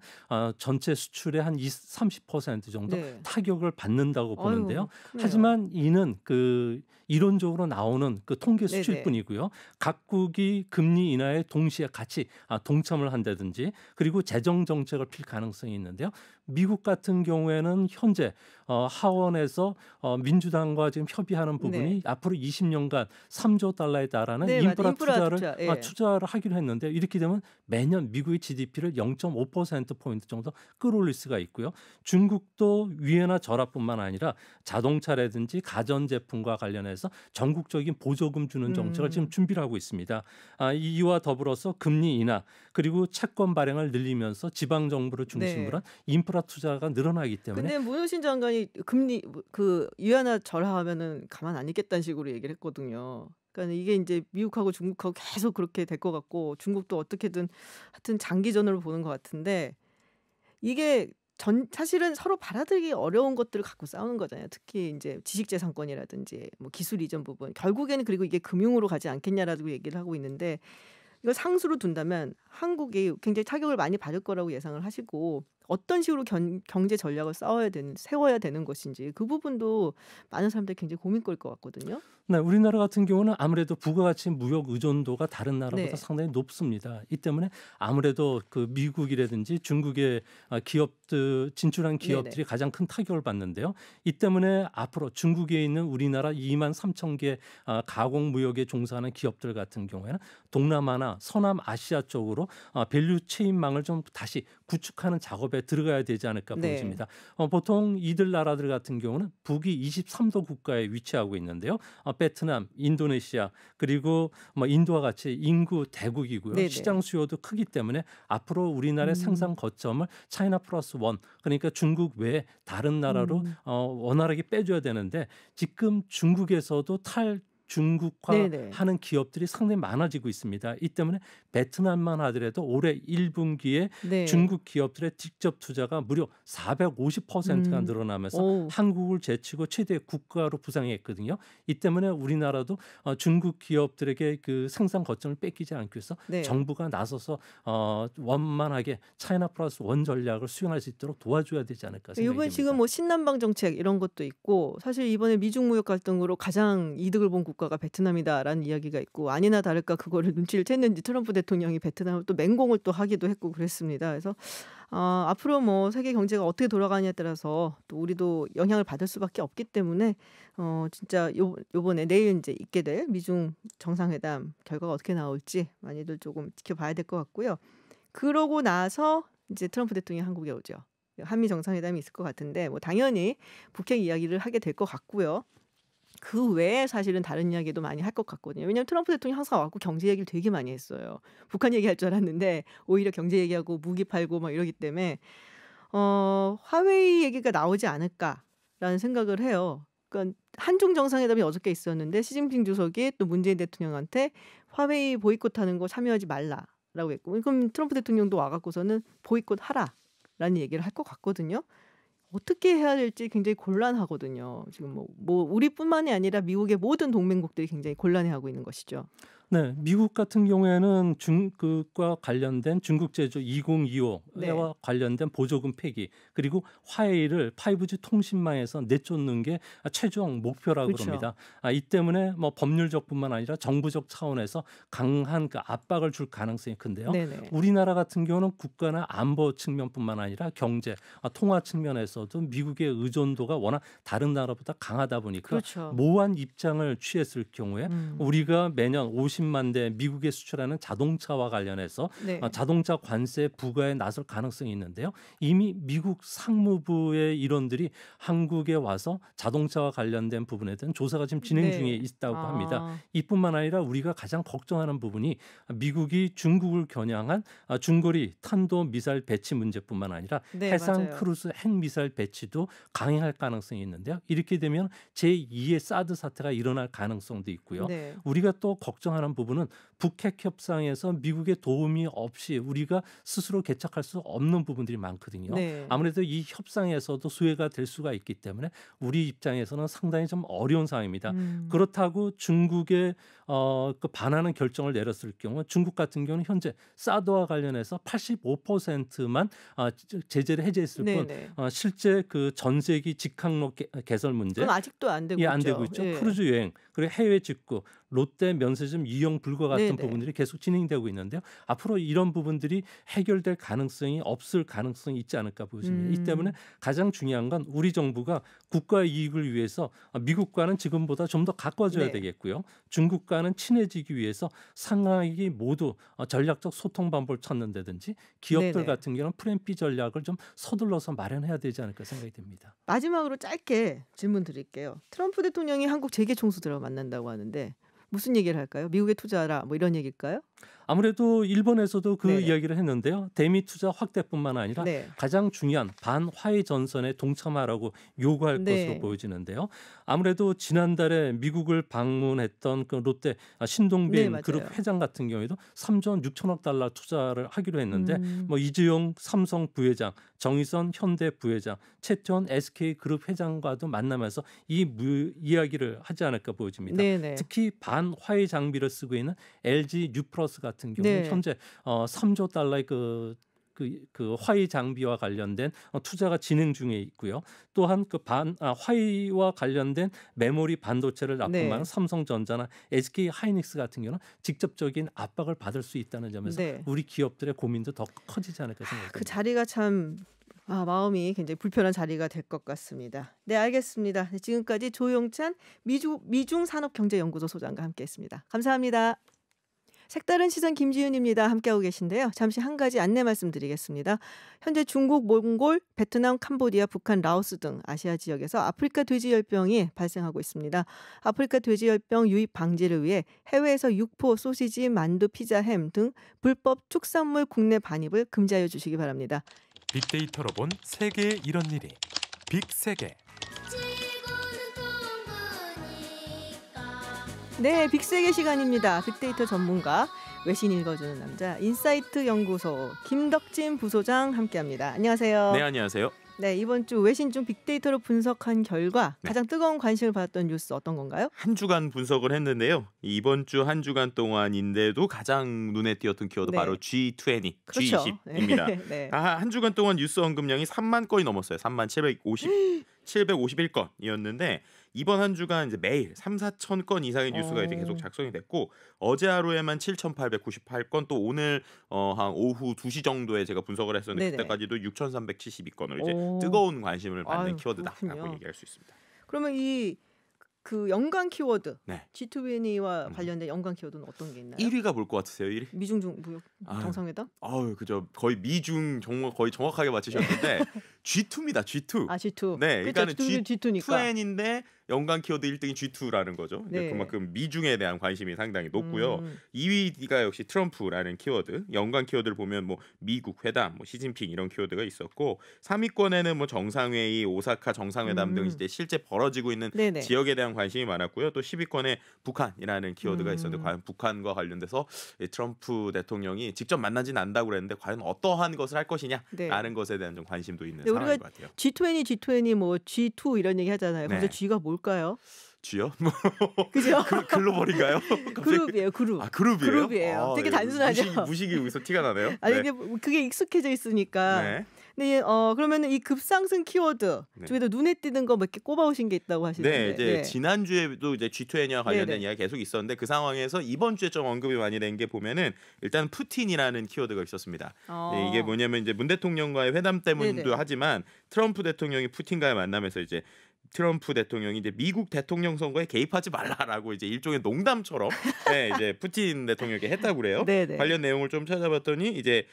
전체 수출의 한 30% 정도 네. 타격을 받는다고 보는데요. 아유, 그래요. 하지만 이는 그 이론적으로 나오는 그 통계 네네. 수치뿐이고요. 각국이 금리 인하에 동시에 같이 동참을 한다든지 그리고 재정 정책을 필 가능성이 있는데요. 미국 같은 경우에는 현재 하원에서 민주당과 지금 협의하는 부분이 네. 앞으로 20년간 3조 달러에 달하는 네, 인프라 인프라 투자를 투자, 예. 투자를 하기로 했는데, 이렇게 되면 매년 미국의 GDP를 0.5%포인트 정도 끌어올릴 수가 있고요. 중국도 위안화 절하뿐만 아니라 자동차라든지 가전제품과 관련해서 전국적인 보조금 주는 정책을 지금 준비를 하고 있습니다. 이와 더불어서 금리 인하 그리고 채권 발행을 늘리면서 지방 정부를 중심으로 한 인프라 투자가 늘어나기 때문에. 근데 문호신 장관이 금리 그 위안화 절하하면은 가만 안 있겠다는 식으로 얘기를 했거든요. 그러니까 이게 이제 미국하고 중국하고 계속 그렇게 될 것 같고, 중국도 어떻게든 하여튼 장기전으로 보는 것 같은데, 이게 사실은 서로 받아들이기 어려운 것들을 갖고 싸우는 거잖아요. 특히 이제 지식재산권이라든지 뭐 기술 이전 부분. 결국에는 그리고 이게 금융으로 가지 않겠냐라고 얘기를 하고 있는데, 이걸 상수로 둔다면 한국이 굉장히 타격을 많이 받을 거라고 예상을 하시고, 어떤 식으로 경제 전략을 세워야 되는 것인지 그 부분도 많은 사람들이 굉장히 고민거리일 것 같거든요. 네, 우리나라 같은 경우는 아무래도 부가가치 무역 의존도가 다른 나라보다 네. 상당히 높습니다. 이 때문에 아무래도 그 미국이라든지 중국의 기업들 진출한 기업들이 가장 큰 타격을 받는데요. 이 때문에 앞으로 중국에 있는 우리나라 2만 3천 개 가공 무역에 종사하는 기업들 같은 경우에는 동남아나 서남 아시아 쪽으로 밸류 체인망을 좀 다시 구축하는 작업에 들어가야 되지 않을까 보여집니다. 보통 이들 나라들 같은 경우는 북위 23도 국가에 위치하고 있는데요. 베트남, 인도네시아 그리고 인도와 같이 인구 대국이고요. 네네. 시장 수요도 크기 때문에 앞으로 우리나라의 생산 거점을 차이나 플러스 원, 그러니까 중국 외에 다른 나라로 원활하게 빼줘야 되는데, 지금 중국에서도 중국화하는 기업들이 상당히 많아지고 있습니다. 이 때문에 베트남만 하더라도 올해 1분기에 중국 기업들의 직접 투자가 무려 450%가 늘어나면서 한국을 제치고 최대 국가로 부상했거든요. 이 때문에 우리나라도 중국 기업들에게 그 생산 거점을 뺏기지 않기 위해서 정부가 나서서 원만하게 차이나 플러스 원 전략을 수행할 수 있도록 도와줘야 되지 않을까 생각이 이번 듭니다. 지금 뭐 신남방 정책 이런 것도 있고, 사실 이번에 미중 무역 갈등으로 가장 이득을 본 국가가 베트남이다라는 이야기가 있고, 아니나 다를까 그거를 눈치를 챘는지 트럼프 대통령이 베트남을 또 맹공을 또 하기도 했고 그랬습니다. 그래서 앞으로 뭐 세계 경제가 어떻게 돌아가냐에 따라서 또 우리도 영향을 받을 수밖에 없기 때문에 진짜 요번에 내일 이제 있게 될 미중 정상회담 결과가 어떻게 나올지 많이들 조금 지켜봐야 될 것 같고요. 그러고 나서 이제 트럼프 대통령이 한국에 오죠. 한미 정상회담이 있을 것 같은데, 뭐 당연히 북핵 이야기를 하게 될 것 같고요. 그 외에 사실은 다른 이야기도 많이 할 것 같거든요. 왜냐하면 트럼프 대통령이 항상 와갖고 경제 얘기를 되게 많이 했어요. 북한 얘기할 줄 알았는데 오히려 경제 얘기하고 무기 팔고 막 이러기 때문에 화웨이 얘기가 나오지 않을까라는 생각을 해요. 그러니까 한중 정상회담이 어저께 있었는데 시진핑 주석이 또 문재인 대통령한테 화웨이 보이콧하는 거 참여하지 말라라고 했고, 그럼 트럼프 대통령도 와갖고서는 보이콧하라라는 얘기를 할 것 같거든요. 어떻게 해야 될지 굉장히 곤란하거든요. 지금 뭐 우리뿐만이 아니라 미국의 모든 동맹국들이 굉장히 곤란해하고 있는 것이죠. 네, 미국 같은 경우에는 중국과 관련된 중국 제조 2025와 네. 관련된 보조금 폐기, 그리고 화웨이를 5G 통신망에서 내쫓는 게 최종 목표라고 그렇죠. 그럽니다. 이 때문에 뭐 법률적뿐만 아니라 정부적 차원에서 강한 그 압박을 줄 가능성이 큰데요. 네네. 우리나라 같은 경우는 국가나 안보 측면뿐만 아니라 경제, 통화 측면에서도 미국의 의존도가 워낙 다른 나라보다 강하다 보니까 그렇죠. 모호한 입장을 취했을 경우에 우리가 매년 50만 대 미국에 수출하는 자동차와 관련해서 네. 자동차 관세 부과에 나설 가능성이 있는데요. 이미 미국 상무부의 일원들이 한국에 와서 자동차와 관련된 부분에 대한 조사가 지금 진행 네. 중에 있다고 합니다. 아. 이뿐만 아니라 우리가 가장 걱정하는 부분이 미국이 중국을 겨냥한 중거리 탄도 미사일 배치 문제뿐만 아니라 네, 해상 맞아요. 크루즈 핵미사일 배치도 강행할 가능성이 있는데요. 이렇게 되면 제2의 사드 사태가 일어날 가능성도 있고요. 네. 우리가 또 걱정하는 부분은 북핵 협상에서 미국의 도움이 없이 우리가 스스로 개척할 수 없는 부분들이 많거든요. 네. 아무래도 이 협상에서도 수혜가 될 수가 있기 때문에 우리 입장에서는 상당히 좀 어려운 상황입니다. 그렇다고 중국의 그 반하는 결정을 내렸을 경우 중국 같은 경우는 현재 사드와 관련해서 85%만 제재를 해제했을 뿐 네네. 실제 그 전세기 직항로 개설 문제 그건 아직도 안 되고 예, 있죠. 안 되고 있죠. 예. 크루즈 여행, 그리고 해외 직구, 롯데 면세점 이용 불가 같은 네네. 부분들이 계속 진행되고 있는데요. 앞으로 이런 부분들이 해결될 가능성이 없을 가능성이 있지 않을까 보십니다. 이 때문에 가장 중요한 건 우리 정부가 국가 이익을 위해서 미국과는 지금보다 좀 더 가까워져야 네. 되겠고요. 중국과는 친해지기 위해서 상하이 모두 전략적 소통 방법을 찾는다든지 기업들 네네. 같은 경우는 플랜 B 전략을 좀 서둘러서 마련해야 되지 않을까 생각이 듭니다. 마지막으로 짧게 질문 드릴게요. 트럼프 대통령이 한국 재계 총수들과 만난다고 하는데 무슨 얘기를 할까요? 미국에 투자하라 뭐 이런 얘기일까요? 아무래도 일본에서도 그 네네. 이야기를 했는데요. 대미 투자 확대뿐만 아니라 네. 가장 중요한 반화해 전선에 동참하라고 요구할 네. 것으로 보여지는데요. 아무래도 지난달에 미국을 방문했던 그 롯데 네, 신동빈 맞아요. 그룹 회장 같은 경우에도 3조 6천억 달러 투자를 하기로 했는데 뭐 이재용 삼성 부회장, 정의선 현대 부회장, 최태원 SK 그룹 회장과도 만나면서 이 이야기를 하지 않을까 보여집니다. 네네. 특히 반화해 장비를 쓰고 있는 LG 뉴플러스 같은 경우는 네. 현재 3조 달러의 그 화웨이 장비와 관련된 투자가 진행 중에 있고요. 또한 그 화웨이와 관련된 메모리 반도체를 납품하는 네. 삼성전자나 SK 하이닉스 같은 경우는 직접적인 압박을 받을 수 있다는 점에서 네. 우리 기업들의 고민도 더 커지지 않을까 생각합니다. 그 자리가 참 마음이 굉장히 불편한 자리가 될 것 같습니다. 네, 알겠습니다. 지금까지 조용찬 미중산업경제연구소 소장과 함께했습니다. 감사합니다. 색다른 시선 김지윤입니다. 함께하고 계신데요. 잠시 한 가지 안내 말씀드리겠습니다. 현재 중국, 몽골, 베트남, 캄보디아, 북한, 라오스 등 아시아 지역에서 아프리카 돼지열병이 발생하고 있습니다. 아프리카 돼지열병 유입 방지를 위해 해외에서 육포, 소시지, 만두, 피자, 햄 등 불법 축산물 국내 반입을 금지하여 주시기 바랍니다. 빅데이터로 본 세계의 이런 일이 빅세계. 네, 빅세계 시간입니다. 빅데이터 전문가, 외신 읽어주는 남자, 인사이트 연구소 김덕진 부소장 함께합니다. 안녕하세요. 네, 안녕하세요. 네, 이번 주 외신 중 빅데이터로 분석한 결과 네. 가장 뜨거운 관심을 받았던 뉴스 어떤 건가요? 한 주간 분석을 했는데요. 이번 주 한 주간 동안인데도 가장 눈에 띄었던 키워드 네. 바로 G20, 그렇죠. G20입니다. 네. 한 주간 동안 뉴스 언급량이 3만 건이 넘었어요. 3만 751건이었는데 이번 한 주간 이제 매일 3-4천 건 이상의 뉴스가 이제 계속 작성이 됐고 어제 하루에만 7,898건 또 오늘 한 오후 2시 정도에 제가 분석을 했었는데 네네. 그때까지도 6,372건을 이제 오. 뜨거운 관심을 받는 아유, 키워드다라고 그렇군요. 얘기할 수 있습니다. 그러면 그 연관 키워드 네. G20와 관련된 연관 키워드는 어떤 게 있나요? 1위가 뭘 것 같으세요? 1위? 미중 무역 아유. 정상회담? 그죠. 거의 미중 정말 거의 정확하게 맞히셨는데 G2입니다. G2. G2. 네, 그렇죠. 그러니까는 G2니까. 2N인데 연간 키워드 1등이 G2라는 거죠. 네. 그만큼 미중에 대한 관심이 상당히 높고요. 2위가 역시 트럼프라는 키워드. 연간 키워드를 보면 뭐 미국 회담, 뭐 시진핑 이런 키워드가 있었고 3위권에는 뭐 정상회의, 오사카 정상회담 등 이제 실제 벌어지고 있는 네네. 지역에 대한 관심이 많았고요. 또 10위권에 북한이라는 키워드가 있었는데 과연 북한과 관련돼서 트럼프 대통령이 직접 만나지는 않는다고 그랬는데 과연 어떠한 것을 할 것이냐라는 것에 대한 좀 관심도 있는 상황인 것 같아요. G20 뭐 G2 이런 얘기 하잖아요. 그래서 G가 뭘까요? G요? 그죠? 글로벌인가요? 그룹이에요, 그룹. 아, 그룹이에요? 그룹이에요. 되게 단순하죠. 무식이 여기서 티가 나네요. 아니 네. 이게 그게 익숙해져 있으니까. 네. 근데 그러면은 이 급상승 키워드 중에도 눈에 띄는 거 몇 개 꼽아오신 게 있다고 하시는데. 네, 이제 지난주에도 이제 G20와 관련된 이야기 계속 있었는데 그 상황에서 이번 주에 좀 언급이 많이 된 게 보면은 일단 푸틴이라는 키워드가 있었습니다. 네, 이게 뭐냐면 이제 문 대통령과의 회담 때문도 하지만 트럼프 대통령이 푸틴과의 만남에서 이제 트럼프 대통령이 이제 미국 대통령 선거에 개입하지 말라라고 이제 일종의 농담처럼 네, 이제 푸틴 대통령에게 했다고 그래요. 관련 내용을 좀 찾아봤더니 이제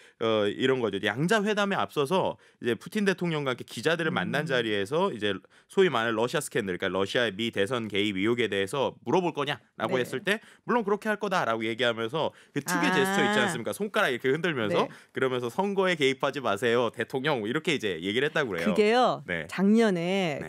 이런 거죠. 양자 회담에 앞서서 이제 푸틴 대통령과 함께 기자들을 만난 자리에서 이제 소위 말하는 러시아 스캔들, 그러니까 러시아의 미 대선 개입 의혹에 대해서 물어볼 거냐라고 했을 때 물론 그렇게 할 거다라고 얘기하면서 그 특유의 제스처 있지 않습니까? 손가락 이렇게 흔들면서 그러면서 선거에 개입하지 마세요, 대통령 이렇게 이제 얘기를 했다고 그래요. 그게요. 작년에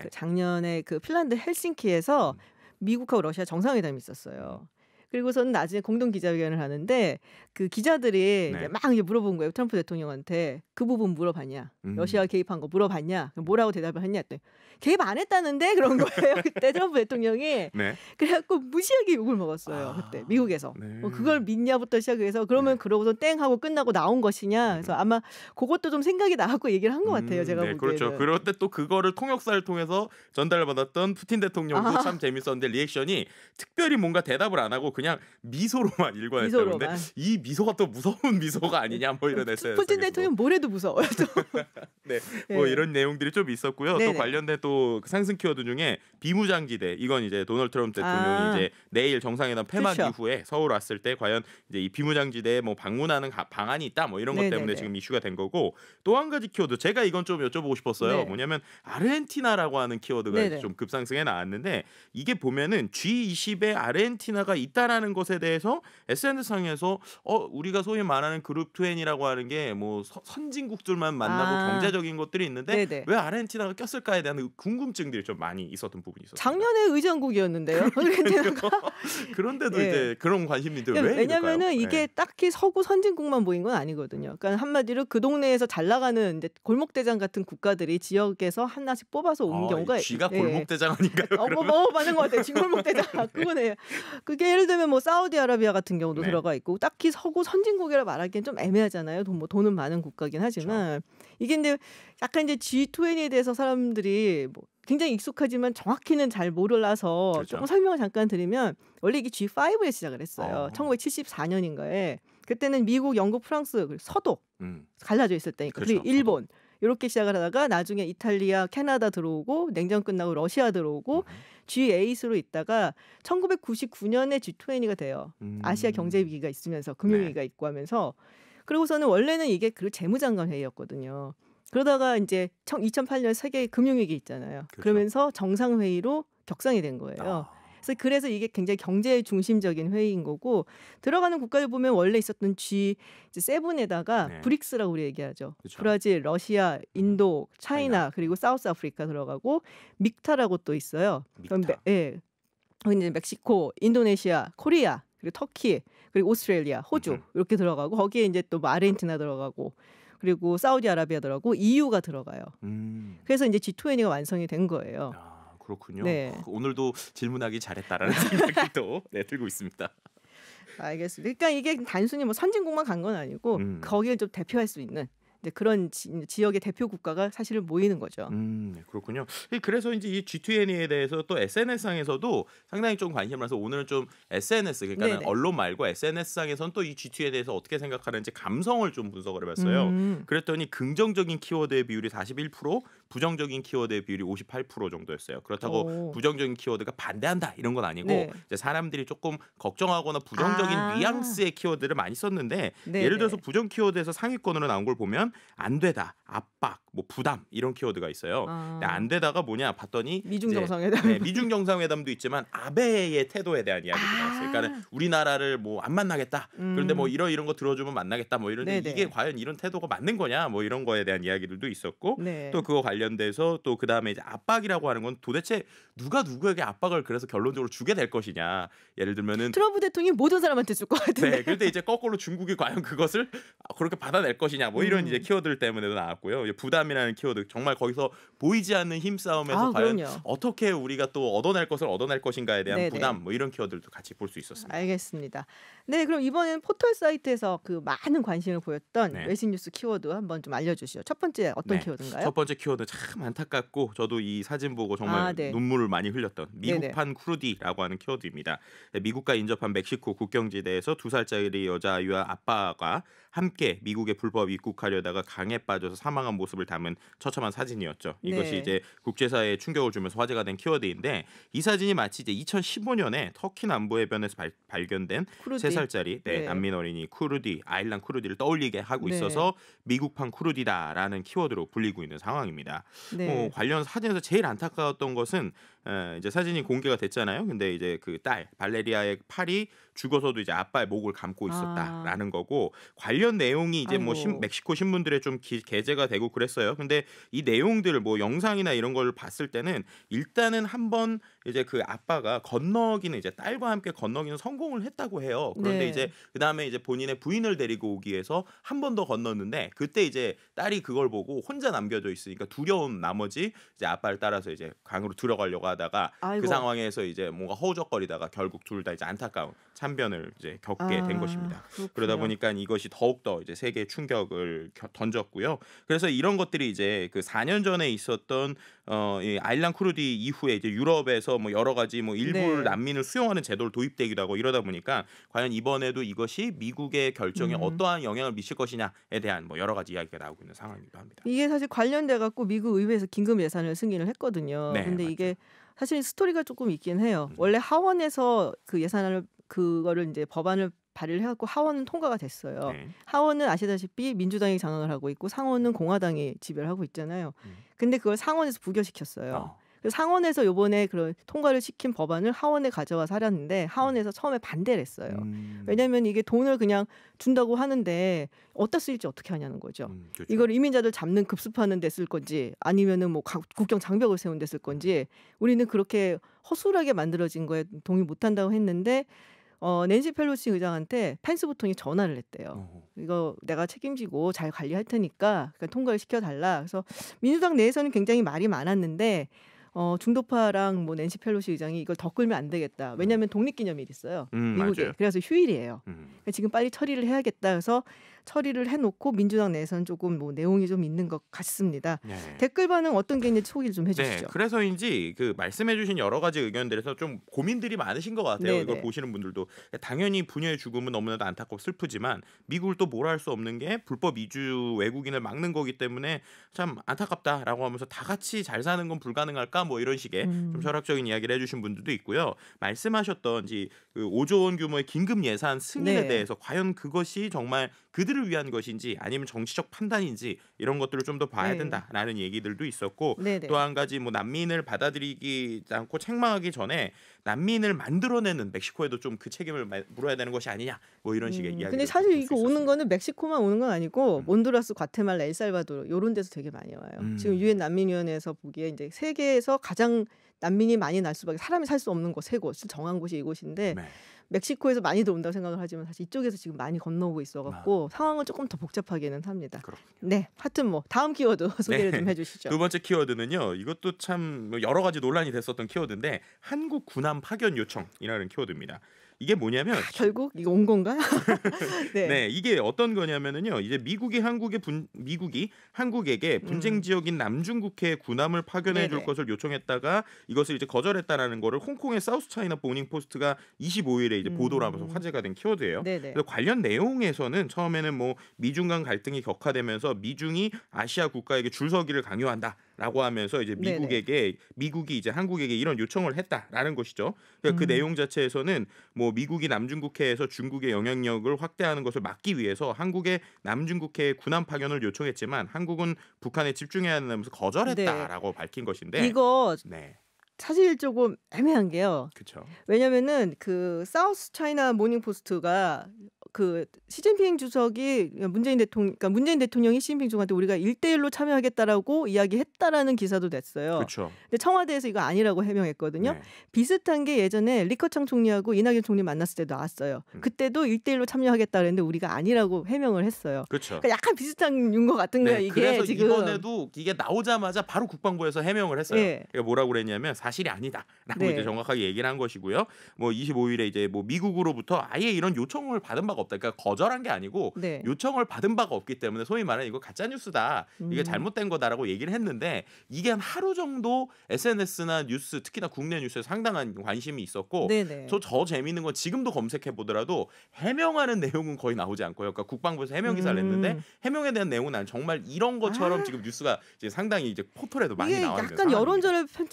그 핀란드 헬싱키에서 미국하고 러시아 정상회담이 있었어요. 그리고서는 나중에 공동 기자회견을 하는데 그 기자들이 이제 막 이제 물어본 거예요. 트럼프 대통령한테 그 부분 물어봤냐? 러시아 개입한 거 물어봤냐? 뭐라고 대답을 했냐? 했더니 개입 안 했다는데 그런 거예요. 그때 트럼프 대통령이 그래갖고 무시하게 욕을 먹었어요. 그때 미국에서 그걸 믿냐부터 시작해서 그러면 그러고서 땡 하고 끝나고 나온 것이냐. 그래서 아마 그것도 좀 생각이 나갖고 얘기를 한 것 같아요. 제가 보기에는. 그렇죠. 그럴 때 또 그거를 통역사를 통해서 전달받았던 푸틴 대통령도 참 재밌었는데 리액션이 특별히 뭔가 대답을 안 하고 그냥 미소로만 일관했다고. 그런데 이 미소가 또 무서운 미소가 아니냐 뭐 이런 SNS. 푸틴 대통령 뭐래도 무서워요. 뭐 이런 내용들이 좀 있었고요. 또 관련된 또 상승 키워드 중에 비무장지대, 이건 이제 도널드 트럼프 대통령이 이제 내일 정상회담 폐막 이후에 서울 왔을 때 과연 이제 이 비무장지대에 뭐 방문하는 방안이 있다 뭐 이런 것 때문에 지금 이슈가 된 거고, 또 한 가지 키워드 제가 이건 좀 여쭤보고 싶었어요. 뭐냐면 아르헨티나라고 하는 키워드가 좀 급상승해 나왔는데 이게 보면은 G20에 아르헨티나가 있다라는 것에 대해서 SNS상에서 우리가 소위 말하는 그룹 20이라고 하는 게 뭐 선진국들만 만나고 경제적인 것들이 있는데 왜 아르헨티나가 꼈을까에 대한 궁금증들이 좀 많이 있었던 부분이 있었어요. 작년에 의장국이었는데요. 아르헨티나가. 그런데도 이제 그런 관심들이 왜 왜냐면은 이게 딱히 서구 선진국만 모인 건 아니거든요. 그러니까 한마디로 그 동네에서 잘 나가는 이제 골목대장 같은 국가들이 지역에서 하나씩 뽑아서 온 경우가. 쥐가 골목대장 아닌가요? 맞는 것 같아요. 쥐 골목대장. 그거네요. 그게 예를 들면 뭐 사우디아라비아 같은 경우도 들어가 있고, 딱히 서구 선진국이라 말하기엔 좀 애매하잖아요. 돈은 많은 국가긴 하지만 이게 근데 약간 이제 G20에 대해서 사람들이 뭐 굉장히 익숙하지만 정확히는 잘 몰라서 조금 설명을 잠깐 드리면, 원래 이게 G5에 시작을 했어요. 1974년인가에. 그때는 미국, 영국, 프랑스, 그리고 서독 갈라져 있을 때니까. 그리고 일본 이렇게 시작을 하다가 나중에 이탈리아, 캐나다 들어오고, 냉전 끝나고 러시아 들어오고, G8으로 있다가 1999년에 G20가 돼요. 아시아 경제 위기가 있으면서 금융위기가 있고 하면서. 그러고서는 원래는 이게 그 재무장관 회의였거든요. 그러다가 이제 2008년 세계 금융위기 있잖아요. 그러면서 정상회의로 격상이 된 거예요. 그래서 이게 굉장히 경제 중심적인 회의인 거고, 들어가는 국가를 보면 원래 있었던 G7에다가 브릭스라고 우리 얘기하죠. 브라질, 러시아, 인도, 차이나, 그리고 사우스 아프리카 들어가고, 믹타라고 또 있어요. 그럼 이제 멕시코, 인도네시아, 코리아, 그리고 터키, 그리고 오스트레일리아, 호주 이렇게 들어가고, 거기에 이제 또 아르헨티나 들어가고, 그리고 사우디아라비아 들어가고, EU가 들어가요. 그래서 이제 G20가 완성이 된 거예요. 그렇군요. 오늘도 질문하기 잘했다라는 생각이 또 들고 있습니다. 알겠습니다. 그러니까 이게 단순히 뭐 선진국만 간 건 아니고 거기를 좀 대표할 수 있는 이제 그런 지역의 대표 국가가 사실은 모이는 거죠. 그렇군요. 그래서 이제 이 G20에 대해서 또 SNS상에서도 상당히 좀 관심을 해서 오늘은 좀 SNS, 그러니까 언론 말고 SNS상에서는 또 이 G20에 대해서 어떻게 생각하는지 감성을 좀 분석을 해봤어요. 그랬더니 긍정적인 키워드의 비율이 41%, 부정적인 키워드의 비율이 58% 정도였어요. 그렇다고 부정적인 키워드가 반대한다 이런 건 아니고 네. 이제 사람들이 조금 걱정하거나 부정적인 뉘앙스의 키워드를 많이 썼는데 네네. 예를 들어서 부정 키워드에서 상위권으로 나온 걸 보면 안 되다, 압박, 뭐 부담 이런 키워드가 있어요. 근데 안 되다가 뭐냐 봤더니 미중 정상회담. 네, 미중 정상회담도 있지만 아베의 태도에 대한 이야기가 나왔어요. 그러니까 우리나라를 뭐 안 만나겠다. 그런데 뭐 이런 거 들어주면 만나겠다. 뭐 이런데 네네. 이게 과연 이런 태도가 맞는 거냐? 뭐 이런 거에 대한 이야기들도 있었고 네. 또 그거 관련돼서 또 그다음에 이제 압박이라고 하는 건 도대체 누가 누구에게 압박을 그래서 결론적으로 주게 될 것이냐. 예를 들면은 트럼프 대통령이 모든 사람한테 줄 것 같은데. 네, 그런데 이제 거꾸로 중국이 과연 그것을 그렇게 받아낼 것이냐. 뭐 이런 이제 키워드들 때문에도 나왔고요. 부담이라는 키워드 정말 거기서 보이지 않는 힘싸움에서 과연 그럼요. 어떻게 우리가 또 얻어낼 것을 얻어낼 것인가에 대한 네네. 부담 뭐 이런 키워드들도 같이 볼 수 있었습니다. 알겠습니다. 네, 그럼 이번엔 포털 사이트에서 그 많은 관심을 보였던 네. 외신 뉴스 키워드 한번 좀 알려주시죠. 첫 번째 어떤 네. 키워드인가요? 첫 번째 키워드 참 안타깝고 저도 이 사진 보고 정말 네. 눈물을 많이 흘렸던 네네. 미국판 쿠르디라고 하는 키워드입니다. 미국과 인접한 멕시코 국경지대에서 2살짜리 여자아이와 아빠가 함께 미국에 불법 입국하려다가 강에 빠져서 사망한 모습을 담은 처참한 사진이었죠. 이것이 네. 이제 국제사회에 충격을 주면서 화제가 된 키워드인데 이 사진이 마치 이제 2015년에 터키 남부 해변에서 발견된 쿠르디. 3살짜리 네. 난민 어린이 쿠르디, 아일란 쿠르디를 떠올리게 하고 네. 있어서 미국판 쿠르디다라는 키워드로 불리고 있는 상황입니다. 네. 관련 사진에서 제일 안타까웠던 것은 이제 사진이 공개가 됐잖아요. 근데 이제 그 딸 발레리아의 팔이 죽어서도 이제 아빠의 목을 감고 있었다라는 거고 관련 내용이 이제 뭐 아이고. 멕시코 신문들에 좀 게재가 되고 그랬어요. 근데 이 내용들 뭐 영상이나 이런 걸 봤을 때는 일단은 한번 이제 그 아빠가 건너기는 이제 딸과 함께 건너기는 성공을 했다고 해요. 그런데 네. 이제 그다음에 이제 본인의 부인을 데리고 오기 위해서 한 번 더 건넜는데 그때 이제 딸이 그걸 보고 혼자 남겨져 있으니까 두려운 나머지 이제 아빠를 따라서 이제 강으로 들어가려고 하다가 아이고. 그 상황에서 이제 뭔가 허우적거리다가 결국 둘 다 이제 안타까운 참변을 이제 겪게 된 것입니다. 그렇군요. 그러다 보니까 이것이 더욱더 이제 세계에 충격을 던졌고요. 그래서 이런 것들이 이제 그 4년 전에 있었던 이 아일란 쿠르디 이후에 이제 유럽에서 뭐 여러 가지 뭐 일부 네. 난민을 수용하는 제도를 도입되기도 하고 이러다 보니까 과연 이번에도 이것이 미국의 결정에 어떠한 영향을 미칠 것이냐에 대한 뭐 여러 가지 이야기가 나오고 있는 상황이기도 합니다. 이게 사실 관련돼 갖고 미국 의회에서 긴급 예산을 승인을 했거든요. 네, 근데 맞죠. 이게 사실 스토리가 조금 있긴 해요. 원래 하원에서 그 예산을 그거를 이제 법안을 발의를 해갖고 하원은 통과가 됐어요. 네. 하원은 아시다시피 민주당이 장악을 하고 있고 상원은 공화당이 지배를 하고 있잖아요. 근데 그걸 상원에서 부결시켰어요. 그래서 상원에서 요번에 그런 통과를 시킨 법안을 하원에 가져와서 하려는데 하원에서 처음에 반대를 했어요. 왜냐하면 이게 돈을 그냥 준다고 하는데 어디다 쓰일지 어떻게 하냐는 거죠. 그렇죠. 이걸 이민자들 잡는 급습하는 데 쓸 건지 아니면은 뭐 국경 장벽을 세운 데 쓸 건지 우리는 그렇게 허술하게 만들어진 거에 동의 못한다고 했는데 낸시 펠로시 의장한테 펜스 부통령이 전화를 했대요. 이거 내가 책임지고 잘 관리할 테니까 그러니까 통과를 시켜달라. 그래서 민주당 내에서는 굉장히 말이 많았는데 중도파랑 뭐 낸시 펠로시 의장이 이걸 더 끌면 안 되겠다. 왜냐하면 독립기념일이 있어요. 미국에. 맞아요. 그래서 휴일이에요. 그러니까 지금 빨리 처리를 해야겠다. 그래서 처리를 해놓고 민주당 내에서는 조금 뭐 내용이 좀 있는 것 같습니다. 네. 댓글 반응 어떤 게 있는지 소개를 좀 해주시죠. 네, 그래서인지 그 말씀해주신 여러 가지 의견들에서 좀 고민들이 많으신 것 같아요. 네네. 이걸 보시는 분들도 당연히 부녀의 죽음은 너무나도 안타깝고 슬프지만 미국을 또 뭘 할 수 없는 게 불법 이주 외국인을 막는 거기 때문에 참 안타깝다라고 하면서 다 같이 잘 사는 건 불가능할까 뭐 이런 식의 좀 철학적인 이야기를 해주신 분들도 있고요. 말씀하셨던 그 5조 원 규모의 긴급 예산 승인에 네. 대해서 과연 그것이 정말 그들을 위한 것인지 아니면 정치적 판단인지 이런 것들을 좀 더 봐야 네. 된다라는 얘기들도 있었고 네네. 또 한 가지 뭐 난민을 받아들이지 않고 책망하기 전에 난민을 만들어내는 멕시코에도 좀 그 책임을 물어야 되는 것이 아니냐 뭐 이런 식의 이야기. 근데 사실 이거 오는 거는 멕시코만 오는 건 아니고 온두라스, 과테말라, 엘살바도르 이런 데서 되게 많이 와요. 지금 유엔 난민위원회에서 보기에 이제 세계에서 가장 난민이 많이 날 수밖에 사람이 살 수 없는 곳 세 곳 정한 곳이 이곳인데 네. 멕시코에서 많이들 온다고 생각을 하지만 사실 이쪽에서 지금 많이 건너오고 있어갖고 상황은 조금 더 복잡하기는 합니다. 그렇군요. 네, 하여튼 뭐 다음 키워드 소개를 네. 좀 해주시죠. 두 번째 키워드는요. 이것도 참 여러 가지 논란이 됐었던 키워드인데 한국 군함 파견 요청이라는 키워드입니다. 이게 뭐냐면 결국 이거 온 건가요? 네. 네, 이게 어떤 거냐면은요. 이제 미국이 한국에게 분쟁 지역인 남중국해에 군함을 파견해 줄 네네. 것을 요청했다가 이것을 이제 거절했다라는 거를 홍콩의 사우스 차이나 모닝 포스트가 25일에 이제 보도를 하면서 화제가 된 키워드예요. 네네. 그래서 관련 내용에서는 처음에는 뭐 미중 간 갈등이 격화되면서 미중이 아시아 국가에게 줄서기를 강요한다. 라고 하면서 이제 미국이 이제 한국에게 이런 요청을 했다라는 것이죠. 그러니까 그 내용 자체에서는 뭐 미국이 남중국해에서 중국의 영향력을 확대하는 것을 막기 위해서 한국의 남중국해 군함 파견을 요청했지만 한국은 북한에 집중해야 한다면서 거절했다라고 밝힌 것인데 이거 사실 조금 애매한 게요. 그렇죠. 왜냐면은 그 사우스 차이나 모닝 포스트가 그 시진핑 주석이 문재인 대통령이 시진핑 주석한테 우리가 1대1로 참여하겠다라고 이야기했다라는 기사도 냈어요. 그렇죠. 근데 청와대에서 이거 아니라고 해명했거든요. 네. 비슷한 게 예전에 리커창 총리하고 이낙연 총리 만났을 때 나왔어요. 그때도 1대1로 참여하겠다 그랬는데 우리가 아니라고 해명을 했어요. 그렇죠. 그러니까 약간 비슷한 것 같은 거예요. 이게 그래서 지금. 이번에도 이게 나오자마자 바로 국방부에서 해명을 했어요. 그러니까 뭐라고 그랬냐면 사실이 아니다라고 이제 정확하게 얘기를 한 것이고요. 뭐 25일에 이제 뭐 미국으로부터 아예 이런 요청을 받은 바가 없다. 그러니까 거절한 게 아니고 요청을 받은 바가 없기 때문에 소위 말하는 이거 가짜 뉴스다. 이게 잘못된 거다라고 얘기를 했는데 이게 한 하루 정도 SNS나 뉴스 특히나 국내 뉴스에 상당한 관심이 있었고 저 재미있는 건 지금도 검색해 보더라도 해명하는 내용은 거의 나오지 않고요. 그러니까 국방부에서 해명 기사를 냈는데 해명에 대한 내용은 난 정말 이런 것처럼 지금 뉴스가 이제 상당히 이제 포털에도 많이 나와 있는 약간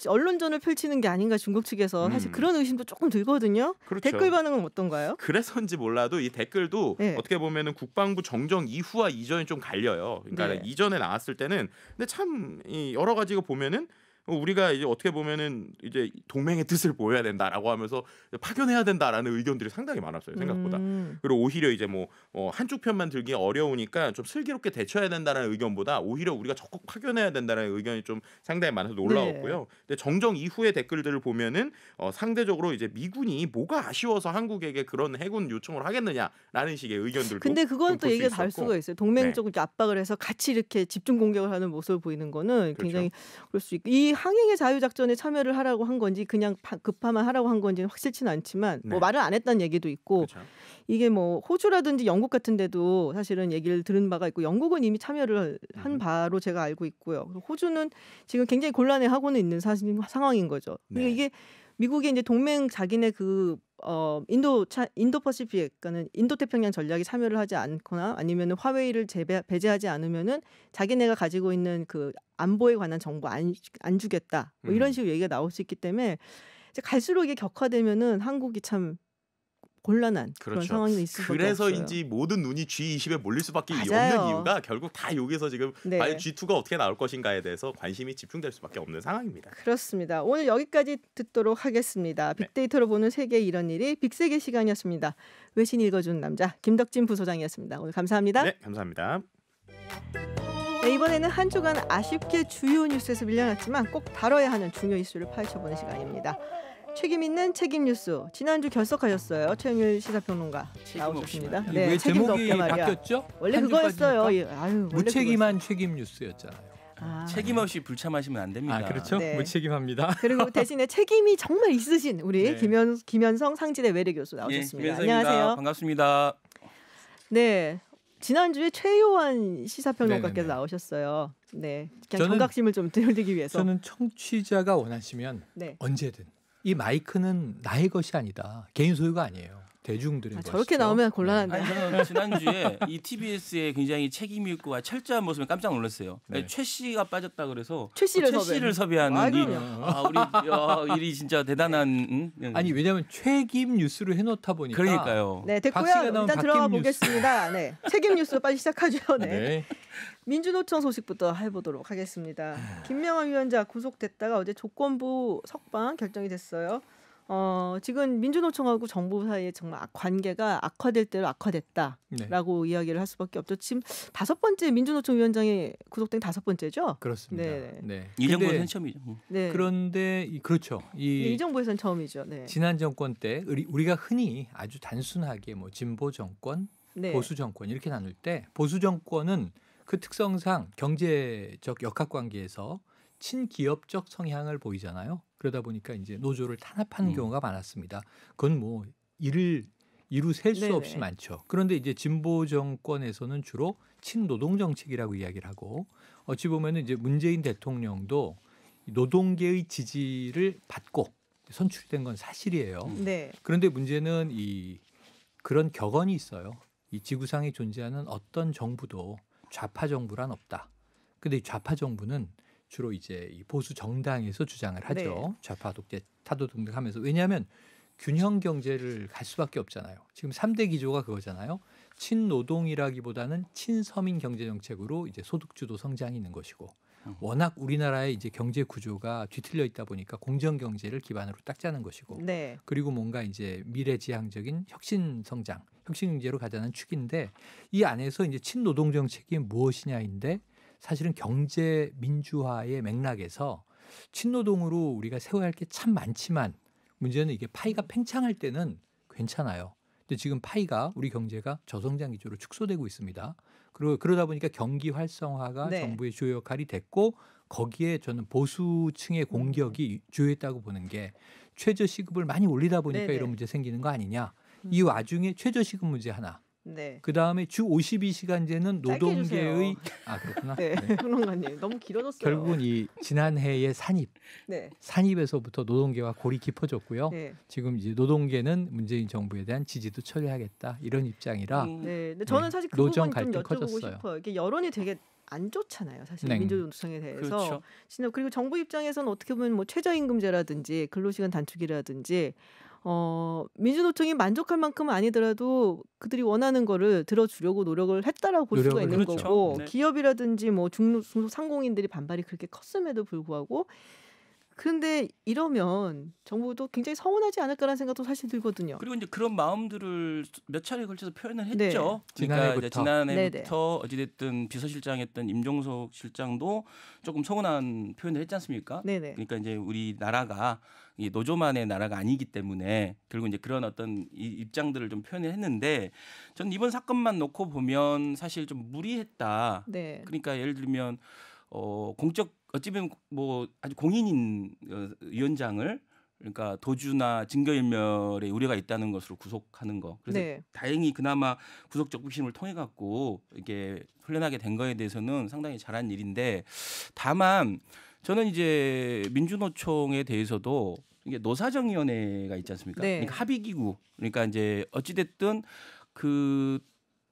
언론전을 펼치는 게 아닌가 중국 측에서 사실 그런 의심도 조금 들거든요. 그렇죠. 댓글 반응은 어떤가요? 그래서인지 몰라도 이 댓글도 어떻게 보면은 국방부 정정 이후와 이전이 좀 갈려요. 그러니까 이전에 나왔을 때는 근데 참 여러 가지가 보면은 우리가 이제 어떻게 보면은 이제 동맹의 뜻을 보여야 된다라고 하면서 파견해야 된다라는 의견들이 상당히 많았어요 생각보다. 그리고 오히려 이제 뭐 한쪽 편만 들기 어려우니까 좀 슬기롭게 대처해야 된다는 의견보다 오히려 우리가 적극 파견해야 된다는 의견이 좀 상당히 많아서 놀라웠고요. 근데 정정 이후의 댓글들을 보면은 상대적으로 이제 미군이 뭐가 아쉬워서 한국에게 그런 해군 요청을 하겠느냐라는 식의 의견들도. 근데 그건 또 얘기가 다를 수가 있어요. 동맹적으로 압박을 해서 같이 이렇게 집중 공격을 하는 모습을 보이는 거는 굉장히 그럴 수 있고 이 항행의 자유작전에 참여를 하라고 한 건지 그냥 급하만 하라고 한 건지는 확실치는 않지만 뭐 말을 안 했다는 얘기도 있고 이게 뭐 호주라든지 영국 같은 데도 사실은 얘기를 들은 바가 있고 영국은 이미 참여를 한 바로 제가 알고 있고요. 호주는 지금 굉장히 곤란해하고는 있는 상황인 거죠. 그러니까 이게 미국이 이제 동맹 자기네 그 인도 퍼시픽 그러니까는 인도 태평양 전략에 참여를 하지 않거나 아니면은 화웨이를 배제하지 않으면은 자기네가 가지고 있는 그 안보에 관한 정보 안 주겠다. 뭐 이런 식으로 얘기가 나올 수 있기 때문에 이제 갈수록 이게 격화되면은 한국이 참 곤란한 그런 상황이 있을 수밖에 없어요. 그래서인지 모든 눈이 G20에 몰릴 수밖에 없는 이유가 결국 다 여기서 지금 과연 G2가 어떻게 나올 것인가에 대해서 관심이 집중될 수밖에 없는 상황입니다. 그렇습니다. 오늘 여기까지 듣도록 하겠습니다. 빅데이터로 보는 세계 이런 일이 빅세계 시간이었습니다. 외신 읽어주는 남자 김덕진 부소장이었습니다. 오늘 감사합니다. 네, 감사합니다. 네, 이번에는 한 주간 아쉽게 주요 뉴스에서 밀려났지만 꼭 다뤄야 하는 중요 이슈를 파헤쳐보는 시간입니다. 책임 있는 책임 뉴스. 지난주 결석하셨어요. 최영일 시사평론가 나오셨습니다. 네, 왜 제목이 바뀌었죠? 원래 그거였어요. 무책임한 책임 뉴스였잖아요. 책임 없이 불참하시면 안 됩니다. 그렇죠. 무책임합니다. 그리고 대신에 책임이 정말 있으신 우리 김현성 상지대 외래 교수 나오셨습니다. 안녕하세요. 반갑습니다. 네. 지난주에 최요한 시사평론가께서 나오셨어요. 네, 그냥 경각심을 좀 들기 위해서. 저는 청취자가 원하시면 언제든 이 마이크는 나의 것이 아니다. 개인 소유가 아니에요. 대중들의 것이죠. 저렇게 나오면 곤란한데. 저는 지난주에 이 TBS의 굉장히 책임 있고 철저한 모습에 깜짝 놀랐어요. 최 씨가 빠졌다 그래서 최 씨를 섭외하는 우리 일이 진짜 대단한. 아니 왜냐하면 책임 뉴스로 해놓다 보니까. 그러니까요. 네, 됐고요. 일단 들어가 보겠습니다. 네, 책임 뉴스 빨리 시작하죠. 네. 민주노총 소식부터 해보도록 하겠습니다. 김명환 위원장 구속됐다가 어제 조건부 석방 결정이 됐어요. 지금 민주노총하고 정부 사이에 정말 관계가 악화될 대로 악화됐다라고 이야기를 할 수밖에 없죠. 지금 5번째 민주노총 위원장이 구속된 5번째죠? 그렇습니다. 네. 이 정부에서는 처음이죠. 네. 그런데 그렇죠. 이 정부에서는 처음이죠. 네. 지난 정권 때 우리가 흔히 아주 단순하게 뭐 진보 정권, 보수 정권 이렇게 나눌 때 보수 정권은 그 특성상 경제적 역학관계에서 친기업적 성향을 보이잖아요. 그러다 보니까 이제 노조를 탄압하는 경우가 많았습니다. 그건 뭐 이루 셀 수 없이 많죠. 그런데 이제 진보 정권에서는 주로 친노동 정책이라고 이야기를 하고 어찌 보면은 이제 문재인 대통령도 노동계의 지지를 받고 선출된 건 사실이에요. 그런데 문제는 그런 격언이 있어요. 이 지구상에 존재하는 어떤 정부도 좌파 정부란 없다. 근데 이 좌파 정부는 주로 이제 이 보수 정당에서 주장을 하죠. 네. 좌파 독재 타도 등등하면서. 왜냐하면 균형 경제를 갈 수밖에 없잖아요. 지금 3대 기조가 그거잖아요. 친노동이라기보다는 친서민 경제 정책으로 이제 소득주도 성장이 있는 것이고, 워낙 우리나라의 이제 경제 구조가 뒤틀려 있다 보니까 공정 경제를 기반으로 딱 짜는 것이고, 네. 그리고 뭔가 이제 미래지향적인 혁신 성장, 혁신 경제로 가자는 축인데, 이 안에서 이제 친노동 정책이 무엇이냐인데, 사실은 경제 민주화의 맥락에서 친노동으로 우리가 세워야 할 게 참 많지만 문제는 이게 파이가 팽창할 때는 괜찮아요. 근데 지금 파이가 우리 경제가 저성장 기조로 축소되고 있습니다. 그리고 그러다 보니까 경기 활성화가 네. 정부의 주요 역할이 됐고, 거기에 저는 보수층의 공격이 주요했다고 보는 게, 최저시급을 많이 올리다 보니까 네네. 이런 문제 생기는 거 아니냐. 이 와중에 최저시급 문제 하나. 네. 그 다음에 주 52시간제는 노동계의 그렇구나. 네, 네. 평론가님 너무 길어졌어요. 결국은 이 지난해의 네. 산입에서부터 노동계와 골이 깊어졌고요. 네. 지금 이제 노동계는 문재인 정부에 대한 지지도 처리하겠다 이런 입장이라. 네. 근데 저는 사실 그 노정 부분 좀 갈등 여쭤보고 커졌어요. 싶어요. 이게 여론이 되게 안 좋잖아요, 사실 네. 민주노총에 대해서. 그렇죠. 그리고 정부 입장에서는 어떻게 보면 뭐 최저임금제라든지 근로시간 단축이라든지 민주노총이 만족할 만큼은 아니더라도 그들이 원하는 거를 들어주려고 노력을 했다라고 볼 수가 있는 그렇죠. 거고, 네. 기업이라든지 뭐 중소상공인들이 반발이 그렇게 컸음에도 불구하고, 그런데 이러면 정부도 굉장히 서운하지 않을까라는 생각도 사실 들거든요. 그리고 이제 그런 마음들을 몇 차례 걸쳐서 표현을 했죠. 네. 그러니까 이제 지난해부터 네네. 어찌됐든 비서실장했던 임종석 실장도 조금 서운한 표현을 했지 않습니까? 네네. 그러니까 이제 우리나라가 이 노조만의 나라가 아니기 때문에 결국 이제 그런 어떤 입장들을 좀 표현을 했는데, 저는 이번 사건만 놓고 보면 사실 좀 무리했다. 네. 그러니까 예를 들면 공적 어찌 보면 뭐 아주 공인인 위원장을, 그러니까 도주나 증거인멸의 우려가 있다는 것으로 구속하는 거. 그래서 네. 다행히 그나마 구속적 부심을 통해 갖고 이게 풀려나게 된 거에 대해서는 상당히 잘한 일인데, 다만 저는 이제 민주노총에 대해서도 이게 노사정위원회가 있지 않습니까? 네. 그러니까 합의기구. 그러니까 이제 어찌 됐든 그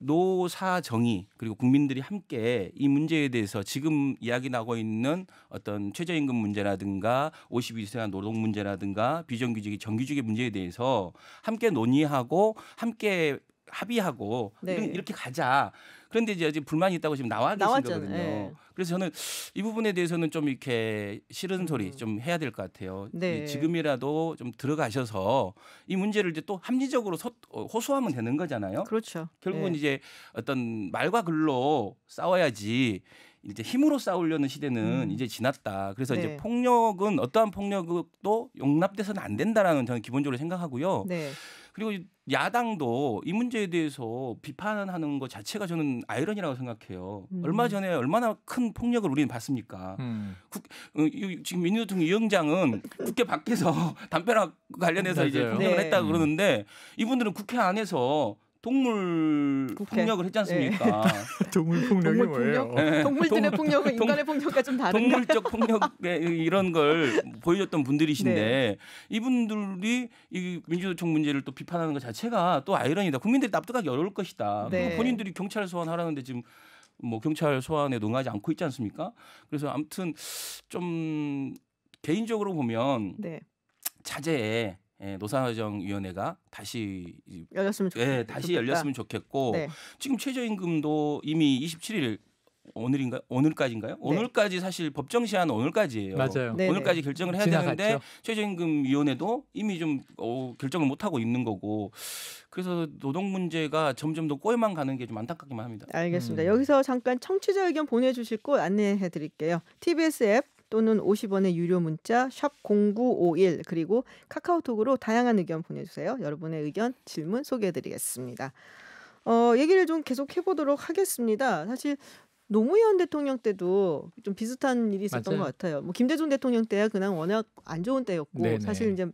노사정의 그리고 국민들이 함께 이 문제에 대해서 지금 이야기 나고 있는 어떤 최저임금 문제라든가 52세 노동 문제라든가 비정규직의 정규직의 문제에 대해서 함께 논의하고 함께 합의하고 네. 이렇게 가자. 그런데 이제 불만이 있다고 지금 나와 계신 나왔잖아요. 거거든요. 네. 그래서 저는 이 부분에 대해서는 좀 이렇게 싫은 소리 좀 해야 될 것 같아요. 네. 지금이라도 좀 들어가셔서 이 문제를 이제 또 합리적으로 호소하면 되는 거잖아요. 그렇죠. 결국은 네. 이제 어떤 말과 글로 싸워야지 이제 힘으로 싸우려는 시대는 이제 지났다. 그래서 네. 이제 폭력은 어떠한 폭력도 용납돼서는 안 된다라는 저는 기본적으로 생각하고요. 네. 그리고 야당도 이 문제에 대해서 비판하는 것 자체가 저는 아이러니라고 생각해요. 얼마 전에 얼마나 큰 폭력을 우리는 봤습니까? 지금 민주노총 위원장은 국회 밖에서 담벼락 관련해서 이제 폭력을 네. 했다고 그러는데, 이분들은 국회 안에서 동물 폭력을 했지 않습니까? 동물 폭력이 뭐예요? 네. 동물들의 폭력은 인간의 폭력과 좀 다른가? 동물적 폭력의 이런 걸 보여줬던 분들이신데, 네. 이분들이 이 민주노총 문제를 또 비판하는 것 자체가 또 아이러니다. 국민들이 납득하기 어려울 것이다. 네. 그리고 본인들이 경찰 소환하라는데 지금 뭐 경찰 소환에 응하지 않고 있지 않습니까? 그래서 아무튼 좀 개인적으로 보면 네. 차제에 노사정위원회가 다시 열렸으면 좋겠다. 다시 열렸으면 좋겠고, 네. 지금 최저임금도 이미 27일 오늘까지인가요? 네. 오늘까지 사실 법정 시한은 오늘까지예요. 맞아요. 네네. 오늘까지 결정을 해야 지나갔죠. 되는데 최저임금위원회도 이미 좀 결정을 못 하고 있는 거고, 그래서 노동 문제가 점점 더 꼬여만 가는 게 좀 안타깝기만 합니다. 알겠습니다. 여기서 잠깐 청취자 의견 보내주실 곳 안내해 드릴게요. TBS 앱 또는 50원의 유료 문자 샵 0951 그리고 카카오톡으로 다양한 의견 보내주세요. 여러분의 의견, 질문 소개해드리겠습니다. 얘기를 좀 계속 해보도록 하겠습니다. 사실 노무현 대통령 때도 좀 비슷한 일이 있었던 맞아요. 것 같아요. 뭐 김대중 대통령 때야 그냥 워낙 안 좋은 때였고, 네네. 사실 이제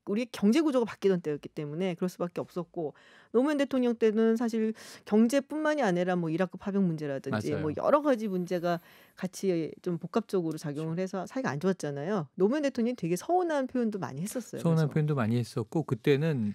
우리 경제 구조가 바뀌던 때였기 때문에 그럴 수밖에 없었고, 노무현 대통령 때는 사실 경제뿐만이 아니라 뭐 일학급 파병 문제라든지 맞아요. 뭐 여러 가지 문제가 같이 좀 복합적으로 작용을 해서 사이가 안 좋았잖아요. 노무현 대통령이 되게 서운한 표현도 많이 했었어요. 서운한 그래서. 표현도 많이 했었고, 그때는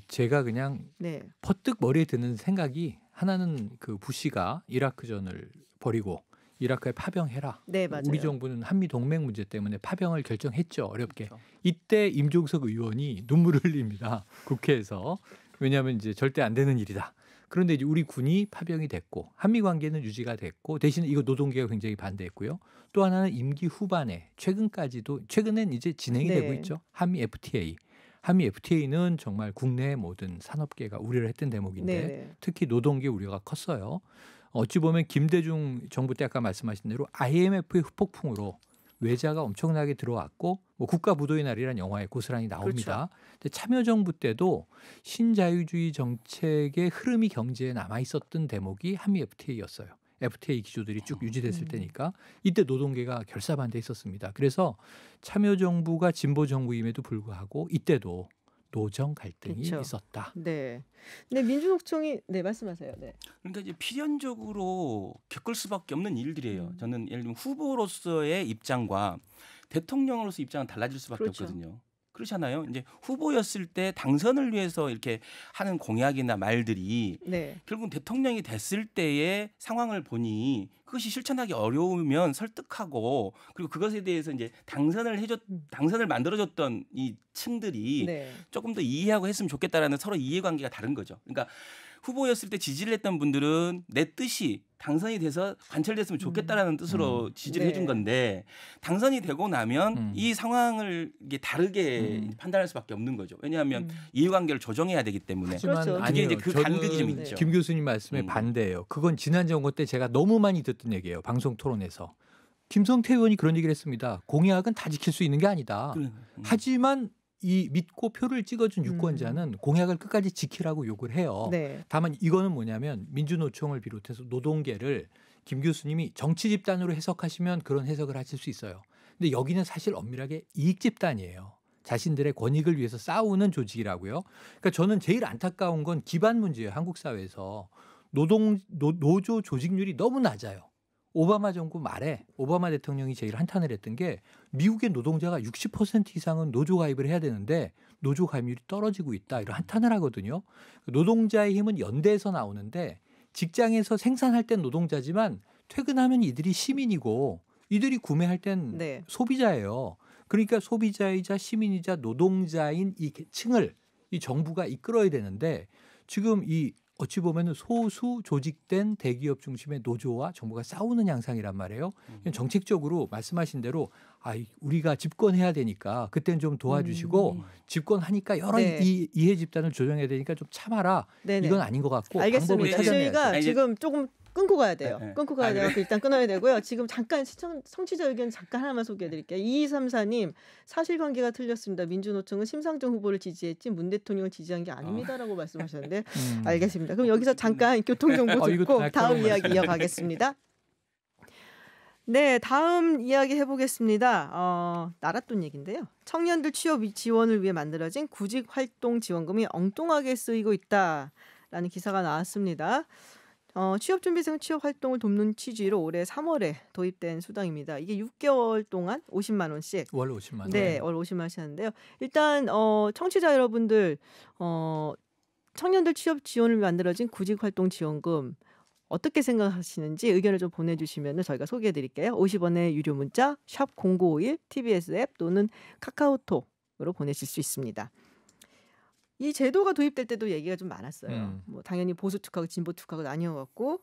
제가 그냥 네. 퍼뜩 머리에 드는 생각이, 하나는 그 부시가 이라크전을 벌이고 이라크에 파병해라. 네, 맞아요. 우리 정부는 한미 동맹 문제 때문에 파병을 결정했죠. 어렵게. 그렇죠. 이때 임종석 의원이 눈물을 흘립니다. 국회에서. 왜냐하면 이제 절대 안 되는 일이다. 그런데 이제 우리 군이 파병이 됐고 한미 관계는 유지가 됐고 대신 이거 노동계가 굉장히 반대했고요. 또 하나는 임기 후반에 최근엔 이제 진행이 네. 되고 있죠. 한미 FTA. 한미 FTA는 정말 국내 모든 산업계가 우려를 했던 대목인데 네. 특히 노동계 우려가 컸어요. 어찌 보면 김대중 정부 때 아까 말씀하신 대로 IMF의 후폭풍으로 외자가 엄청나게 들어왔고 뭐 국가부도의 날이라는 영화에 고스란히 나옵니다. 그렇죠. 근데 참여정부 때도 신자유주의 정책의 흐름이 경제에 남아 있었던 대목이 한미 FTA였어요. FTA 기조들이 쭉 유지됐을 때니까 이때 노동계가 결사반대 있었습니다. 그래서 참여정부가 진보정부임에도 불구하고 이때도 노정 갈등이 그렇죠. 있었다. 네. 근데 민주노총이 네 말씀하세요. 네. 그러니까 이제 필연적으로 겪을 수밖에 없는 일들이에요. 저는 예를 들면 후보로서의 입장과 대통령으로서 입장은 달라질 수밖에 그렇죠. 없거든요. 그렇잖아요. 이제 후보였을 때 당선을 위해서 이렇게 하는 공약이나 말들이 네. 결국 대통령이 됐을 때의 상황을 보니 그것이 실천하기 어려우면 설득하고 그리고 그것에 대해서 이제 당선을 만들어줬던 이 층들이 네. 조금 더 이해하고 했으면 좋겠다라는 서로 이해관계가 다른 거죠. 그러니까 후보였을 때 지지를 했던 분들은 내 뜻이 당선이 돼서 관철됐으면 좋겠다라는 뜻으로 지지를 네. 해준 건데 당선이 되고 나면 이 상황을 이게 다르게 판단할 수밖에 없는 거죠. 왜냐하면 이해관계를 조정해야 되기 때문에. 하지만 그렇죠. 그게 아니요. 이제 그 간극이 좀 저는 있죠. 김 교수님 말씀에 반대예요. 그건 지난 정권 때 제가 너무 많이 듣던 얘기예요. 방송 토론에서. 김성태 의원이 그런 얘기를 했습니다. 공약은 다 지킬 수 있는 게 아니다. 하지만 이 믿고 표를 찍어준 유권자는 공약을 끝까지 지키라고 요구를 해요. 네. 다만 이거는 뭐냐면 민주노총을 비롯해서 노동계를 김 교수님이 정치 집단으로 해석하시면 그런 해석을 하실 수 있어요. 근데 여기는 사실 엄밀하게 이익 집단이에요. 자신들의 권익을 위해서 싸우는 조직이라고요. 그러니까 저는 제일 안타까운 건 기반 문제예요. 한국 사회에서 노조 조직률이 너무 낮아요. 오바마 정부 말에 오바마 대통령이 제일 한탄을 했던 게 미국의 노동자가 60% 이상은 노조 가입을 해야 되는데 노조 가입률이 떨어지고 있다. 이런 한탄을 하거든요. 노동자의 힘은 연대에서 나오는데 직장에서 생산할 땐 노동자지만 퇴근하면 이들이 시민이고 이들이 구매할 땐 네. 소비자예요. 그러니까 소비자이자 시민이자 노동자인 이 층을 이 정부가 이끌어야 되는데 지금 이 어찌 보면 소수 조직된 대기업 중심의 노조와 정부가 싸우는 양상이란 말이에요. 정책적으로 말씀하신 대로 우리가 집권해야 되니까 그때는 좀 도와주시고 집권하니까 여러 네. 이해 집단을 조정해야 되니까 좀 참아라. 네네. 이건 아닌 것 같고 알겠습니다. 방법을 찾아내야죠. 저희가 지금 조금 끊고 가야 돼요. 네. 끊고 가야 돼요. 일단 끊어야 되고요. 지금 잠깐 청취자 의견 잠깐 하나만 소개해드릴게요. 2234님 사실관계가 틀렸습니다. 민주노총은 심상정 후보를 지지했지 문 대통령을 지지한 게 아닙니다라고 말씀하셨는데 알겠습니다. 그럼 여기서 잠깐 교통정보 듣고 다음 이야기 이어가겠습니다. 네, 다음 이야기 해보겠습니다. 나랏돈 얘기인데요. 청년들 취업 지원을 위해 만들어진 구직활동 지원금이 엉뚱하게 쓰이고 있다라는 기사가 나왔습니다. 취업준비생 취업활동을 돕는 취지로 올해 3월에 도입된 수당입니다. 이게 6개월 동안 50만 원씩. 월 50만 원. 네, 월 50만 원씩 하는데요. 일단 청취자 여러분들 청년들 취업 지원을 위해 만들어진 구직활동 지원금 어떻게 생각하시는지 의견을 좀 보내주시면 저희가 소개해드릴게요. 50원의 유료 문자 샵 0951 TBS 앱 또는 카카오톡으로 보내실 수 있습니다. 이 제도가 도입될 때도 얘기가 좀 많았어요. 뭐 당연히 보수 특하고 진보 특하고 나뉘어갖고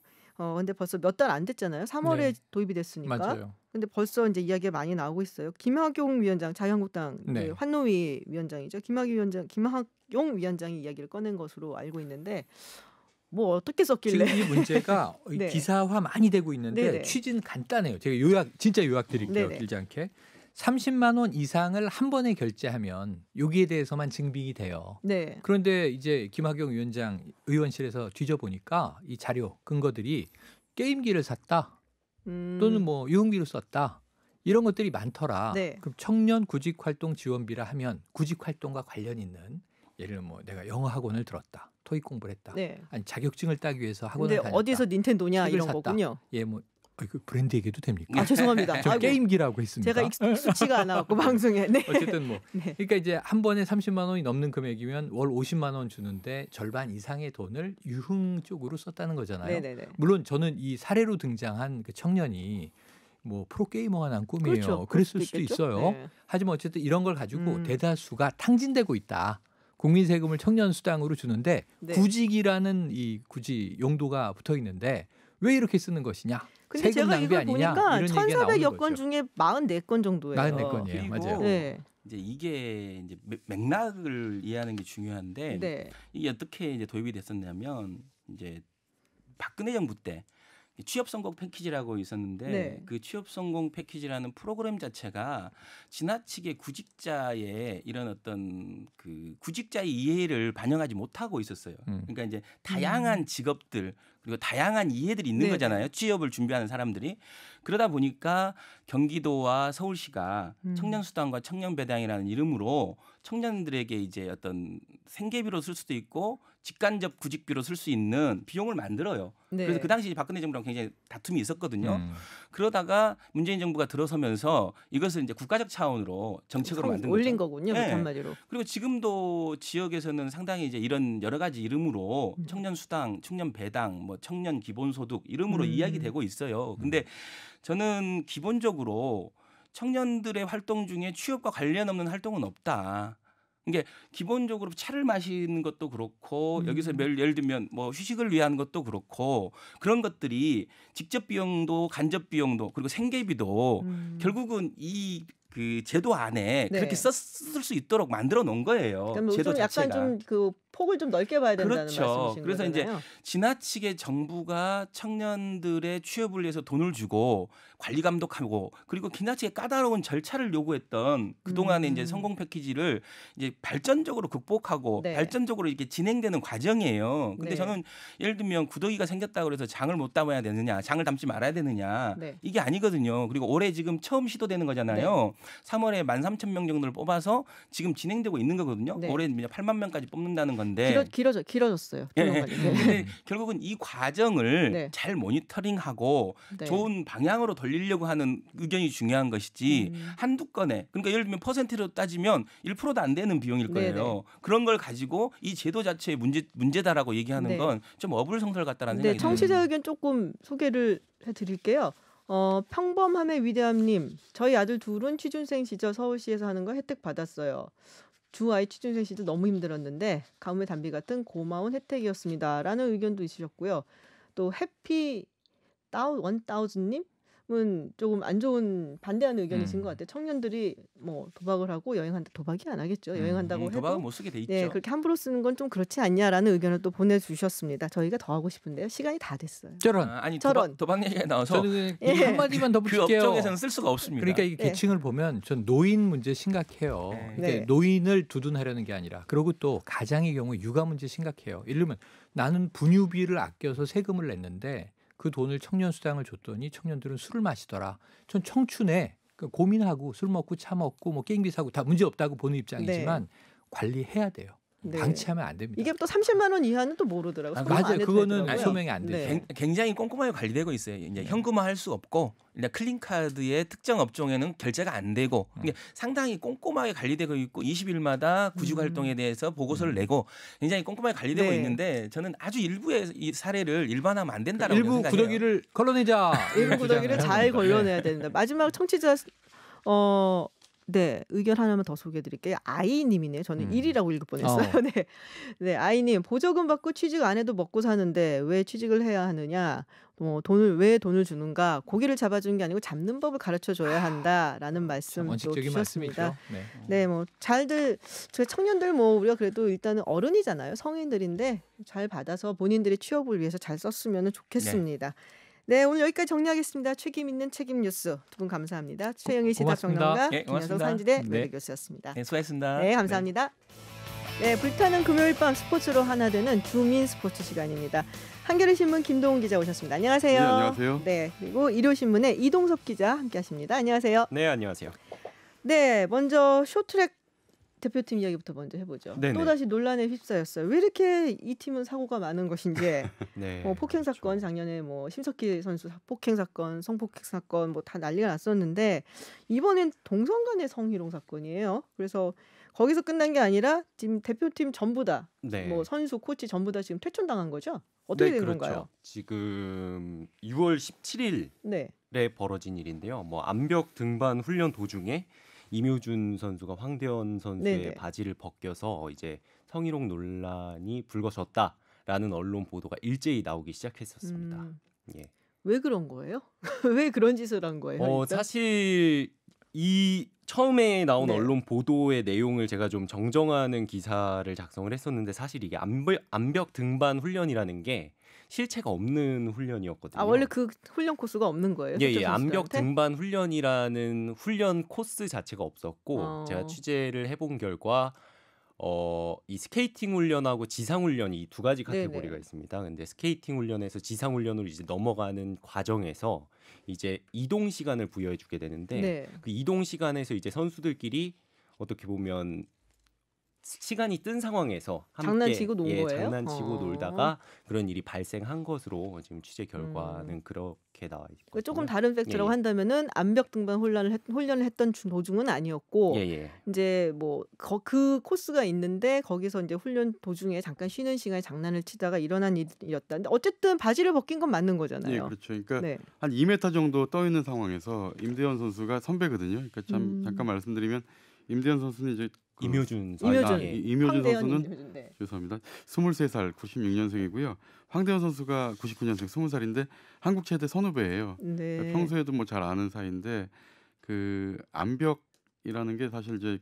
근데 벌써 몇 달 안 됐잖아요. 3월에 네. 도입이 됐으니까. 맞아요. 근데 벌써 이제 이야기가 많이 나오고 있어요. 김학용 위원장, 자유한국당 네. 환노위 위원장이죠. 김학용 위원장이 이야기를 꺼낸 것으로 알고 있는데 뭐 어떻게 썼길래? 지금 이 문제가 네. 기사화 많이 되고 있는데 네네. 취지는 간단해요. 제가 진짜 요약 드릴게요. 네네. 길지 않게. 30만 원 이상을 한 번에 결제하면 여기에 대해서만 증빙이 돼요. 네. 그런데 이제 김학용 위원장 의원실에서 뒤져보니까 이 자료 근거들이 게임기를 샀다 또는 뭐 유흥비로 썼다 이런 것들이 많더라. 네. 그럼 청년 구직활동 지원비라 하면 구직활동과 관련 있는 예를 들면 뭐 내가 영어 학원을 들었다. 토익 공부를 했다. 네. 아니 자격증을 따기 위해서 학원을 근데 다녔다. 어디서 닌텐도냐 책을 이런 샀다. 거군요. 예, 뭐 그 브랜드 얘기도 됩니까? 죄송합니다. 저 게임기라고 했습니다. 제가 익숙치가 않아갖고 방송에. 네. 어쨌든 뭐 그러니까 이제 한 번에 30만 원이 넘는 금액이면 월 50만 원 주는데 절반 이상의 돈을 유흥 쪽으로 썼다는 거잖아요. 네네네. 물론 저는 이 사례로 등장한 그 청년이 뭐 프로게이머가 난 꿈이에요. 그렇죠. 그랬을 수도 있어요. 네. 하지만 어쨌든 이런 걸 가지고 대다수가 탕진되고 있다. 국민 세금을 청년 수당으로 주는데 네. 구직이라는 이 굳이 용도가 붙어 있는데 왜 이렇게 쓰는 것이냐? 근데 세금 제가 낭비 이걸 아니냐? 보니까 이런 얘기가 1,400여 나오는 건 거죠. 중에 44건 정도예요. 44건이에요. 맞아요. 네. 이제 이게 이제 맥락을 이해하는 게 중요한데 네. 이게 어떻게 이제 도입이 됐었냐면 이제 박근혜 정부 때 취업 성공 패키지라고 있었는데 네. 그 취업 성공 패키지라는 프로그램 자체가 지나치게 구직자의 이런 어떤 그 구직자의 이해를 반영하지 못하고 있었어요. 그러니까 이제 다양한 직업들 그리고 다양한 이해들이 있는 네. 거잖아요. 취업을 준비하는 사람들이. 그러다 보니까 경기도와 서울시가 청년수당과 청년배당이라는 이름으로 청년들에게 이제 어떤 생계비로 쓸 수도 있고 직간접 구직비로 쓸 수 있는 비용을 만들어요. 네. 그래서 그 당시 박근혜 정부랑 굉장히 다툼이 있었거든요. 그러다가 문재인 정부가 들어서면서 이것을 이제 국가적 차원으로 정책으로 만든 올린 거죠. 거군요. 네. 그 한마디로. 그리고 지금도 지역에서는 상당히 이제 이런 여러 가지 이름으로 청년 수당, 청년 배당, 뭐 청년 기본소득 이름으로 이야기되고 있어요. 근데 저는 기본적으로 청년들의 활동 중에 취업과 관련 없는 활동은 없다. 이게 기본적으로 차를 마시는 것도 그렇고 여기서 예를 들면 뭐 휴식을 위한 것도 그렇고 그런 것들이 직접 비용도 간접 비용도 그리고 생계비도 결국은 이 그 제도 안에 네. 그렇게 쓸 수 있도록 만들어 놓은 거예요. 그러니까 제도 좀 약간 자체가. 좀 그 폭을 좀 넓게 봐야 된다는 그렇죠. 말씀이신 그래서 거잖아요. 이제 지나치게 정부가 청년들의 취업을 위해서 돈을 주고 관리 감독하고 그리고 지나치게 까다로운 절차를 요구했던 그동안의 이제 성공 패키지를 이제 발전적으로 극복하고 네. 발전적으로 이렇게 진행되는 과정이에요. 근데 네. 저는 예를 들면 구더기가 생겼다고 해서 장을 못 담아야 되느냐, 장을 담지 말아야 되느냐 네. 이게 아니거든요. 그리고 올해 지금 처음 시도되는 거잖아요. 3월에 13,000명 정도를 뽑아서 지금 진행되고 있는 거거든요. 네. 올해 8만 명까지 뽑는다는 건데 길어졌어요. 예. 근데 결국은 이 과정을 네. 잘 모니터링하고 네. 좋은 방향으로 돌리려고 하는 의견이 중요한 것이지 한두 건에 그러니까 예를 들면 퍼센트로 따지면 1%도 안 되는 비용일 거예요. 네네. 그런 걸 가지고 이 제도 자체의 문제다라고 얘기하는 네. 건 좀 어불성설 같다라는 네, 생각이 듭니다. 청취자 의견 조금 소개를 해드릴게요. 평범함의 위대함님, 저희 아들 둘은 취준생 시절 서울시에서 하는 거 혜택 받았어요. 주 아이 취준생 시절 너무 힘들었는데 가뭄의 단비 같은 고마운 혜택이었습니다라는 의견도 있으셨고요. 또 해피 1000님은 조금 안 좋은 반대하는 의견이신 것 같아요. 청년들이 뭐 도박을 하고 여행한다 도박이 안 하겠죠. 여행한다고 해도 도박은 못 쓰게 돼 있죠. 네, 그렇게 함부로 쓰는 건 좀 그렇지 않냐라는 의견을 또 보내주셨습니다. 저희가 더 하고 싶은데요. 시간이 다 됐어요. 저런. 아니 저런. 도박 얘기가 나와서 저는 예. 한마디만 더 그 붙일게요. 업종에서는 쓸 수가 없습니다. 그러니까 이 계층을 보면 전 노인 문제 심각해요. 네. 그러니까 네. 노인을 두둔하려는 게 아니라 그리고 또 가장의 경우 육아 문제 심각해요. 예를 들면 나는 분유비를 아껴서 세금을 냈는데 그 돈을 청년 수당을 줬더니 청년들은 술을 마시더라. 전 청춘에 고민하고 술 먹고 차 먹고 뭐 게임기 사고 다 문제 없다고 보는 입장이지만 관리해야 돼요. 네. 방치하면 안 됩니다. 이게 또 30만 원 이하는 또 모르더라고요. 맞아요. 그거는 되더라고요. 소명이 안 되죠. 네. 굉장히 꼼꼼하게 관리되고 있어요. 이제 현금화할 수 없고 일단 클린카드의 특정 업종에는 결제가 안 되고 이게 상당히 꼼꼼하게 관리되고 있고 20일마다 구직 활동에 대해서 보고서를 내고 굉장히 꼼꼼하게 관리되고 네. 있는데 저는 아주 일부의 이 사례를 일반화하면 안 된다라고 일부 생각해요. 구더기를 걸러내자. 일부 구더기를 잘 걸러내야 된다. 마지막 청취자 네, 의견 하나만 더 소개해드릴게요. 아이님이네요. 저는 1이라고 읽을 뻔했어요. 네, 네, 아이님 보조금 받고 취직 안 해도 먹고 사는데 왜 취직을 해야 하느냐? 왜 돈을 주는가? 고기를 잡아주는 게 아니고 잡는 법을 가르쳐줘야 한다라는 말씀도 원칙적인 주셨습니다. 말씀이죠. 네, 뭐 잘들 저희 청년들 뭐 우리가 그래도 일단은 어른이잖아요. 성인들인데 잘 받아서 본인들의 취업을 위해서 잘 썼으면 좋겠습니다. 네, 오늘 여기까지 정리하겠습니다. 책임 있는 책임 뉴스 두 분 감사합니다. 최영희 시사평론가, 네, 김현석 고맙습니다. 산지대 네. 노래 교수였습니다. 네, 수고하셨습니다. 네, 감사합니다. 네, 불타는 금요일 밤 스포츠로 하나 되는 주민 스포츠 시간입니다. 한겨레 신문 김동훈 기자 오셨습니다. 안녕하세요. 네, 안녕하세요. 네, 그리고 일요신문의 이동섭 기자 함께하십니다. 안녕하세요. 네, 안녕하세요. 네, 먼저 쇼트랙 대표팀 이야기부터 먼저 해보죠. 네네. 또다시 논란에 휩싸였어요. 왜 이렇게 이 팀은 사고가 많은 것인지. 네, 폭행 사건 그렇죠. 작년에 심석희 선수 폭행 사건, 성폭행 사건 다 난리가 났었는데 이번엔 동성 간의 성희롱 사건이에요. 그래서 거기서 끝난 게 아니라 지금 대표팀 전부 다 네. 선수, 코치 전부 다 지금 퇴촌당한 거죠? 어떻게 된 그렇죠. 건가요? 지금 6월 17일에 네. 벌어진 일인데요. 암벽 등반 훈련 도중에 임효준 선수가 황대현 선수의 네네. 바지를 벗겨서 이제 성희롱 논란이 불거졌다라는 언론 보도가 일제히 나오기 시작했었습니다. 예. 왜 그런 거예요? 왜 그런 짓을 한 거예요? 일단? 사실 이 처음에 나온 네. 언론 보도의 내용을 제가 좀 정정하는 기사를 작성을 했었는데 사실 이게 암벽 등반 훈련이라는 게 실체가 없는 훈련이었거든요. 원래 그 훈련 코스가 없는 거예요? 예, 암벽 등반 훈련이라는 훈련 코스 자체가 없었고 제가 취재를 해본 결과 이 스케이팅 훈련하고 지상 훈련이 두 가지 카테고리가 네네. 있습니다. 근데 스케이팅 훈련에서 지상 훈련으로 이제 넘어가는 과정에서 이제 이동 시간을 부여해 주게 되는데 네. 그 이동 시간에서 이제 선수들끼리 어떻게 보면 시간이 뜬 상황에서 함께 장난치고 논 거예요? 장난치고 놀다가 그런 일이 발생한 것으로 지금 취재 결과는 그렇게 나와 있고 조금 다른 팩트라고 예. 한다면은 암벽 등반 훈련을 했던 도중은 아니었고 예. 이제 그 코스가 있는데 거기서 이제 훈련 도중에 잠깐 쉬는 시간에 장난을 치다가 일어난 일이었다는데 어쨌든 바지를 벗긴 건 맞는 거잖아요. 예, 그렇죠. 그러니까 네. 한 2m 정도 떠 있는 상황에서 임대현 선수가 선배거든요. 그러니까 잠깐 말씀드리면 임대현 선수는 이제 임효준 선수는 죄송합니다. 23살 96년생이고요. 황대현 선수가 99년생 20살인데 한국 최대 선후배예요. 네. 그러니까 평소에도 잘 아는 사이인데 그 암벽이라는 게 사실 이제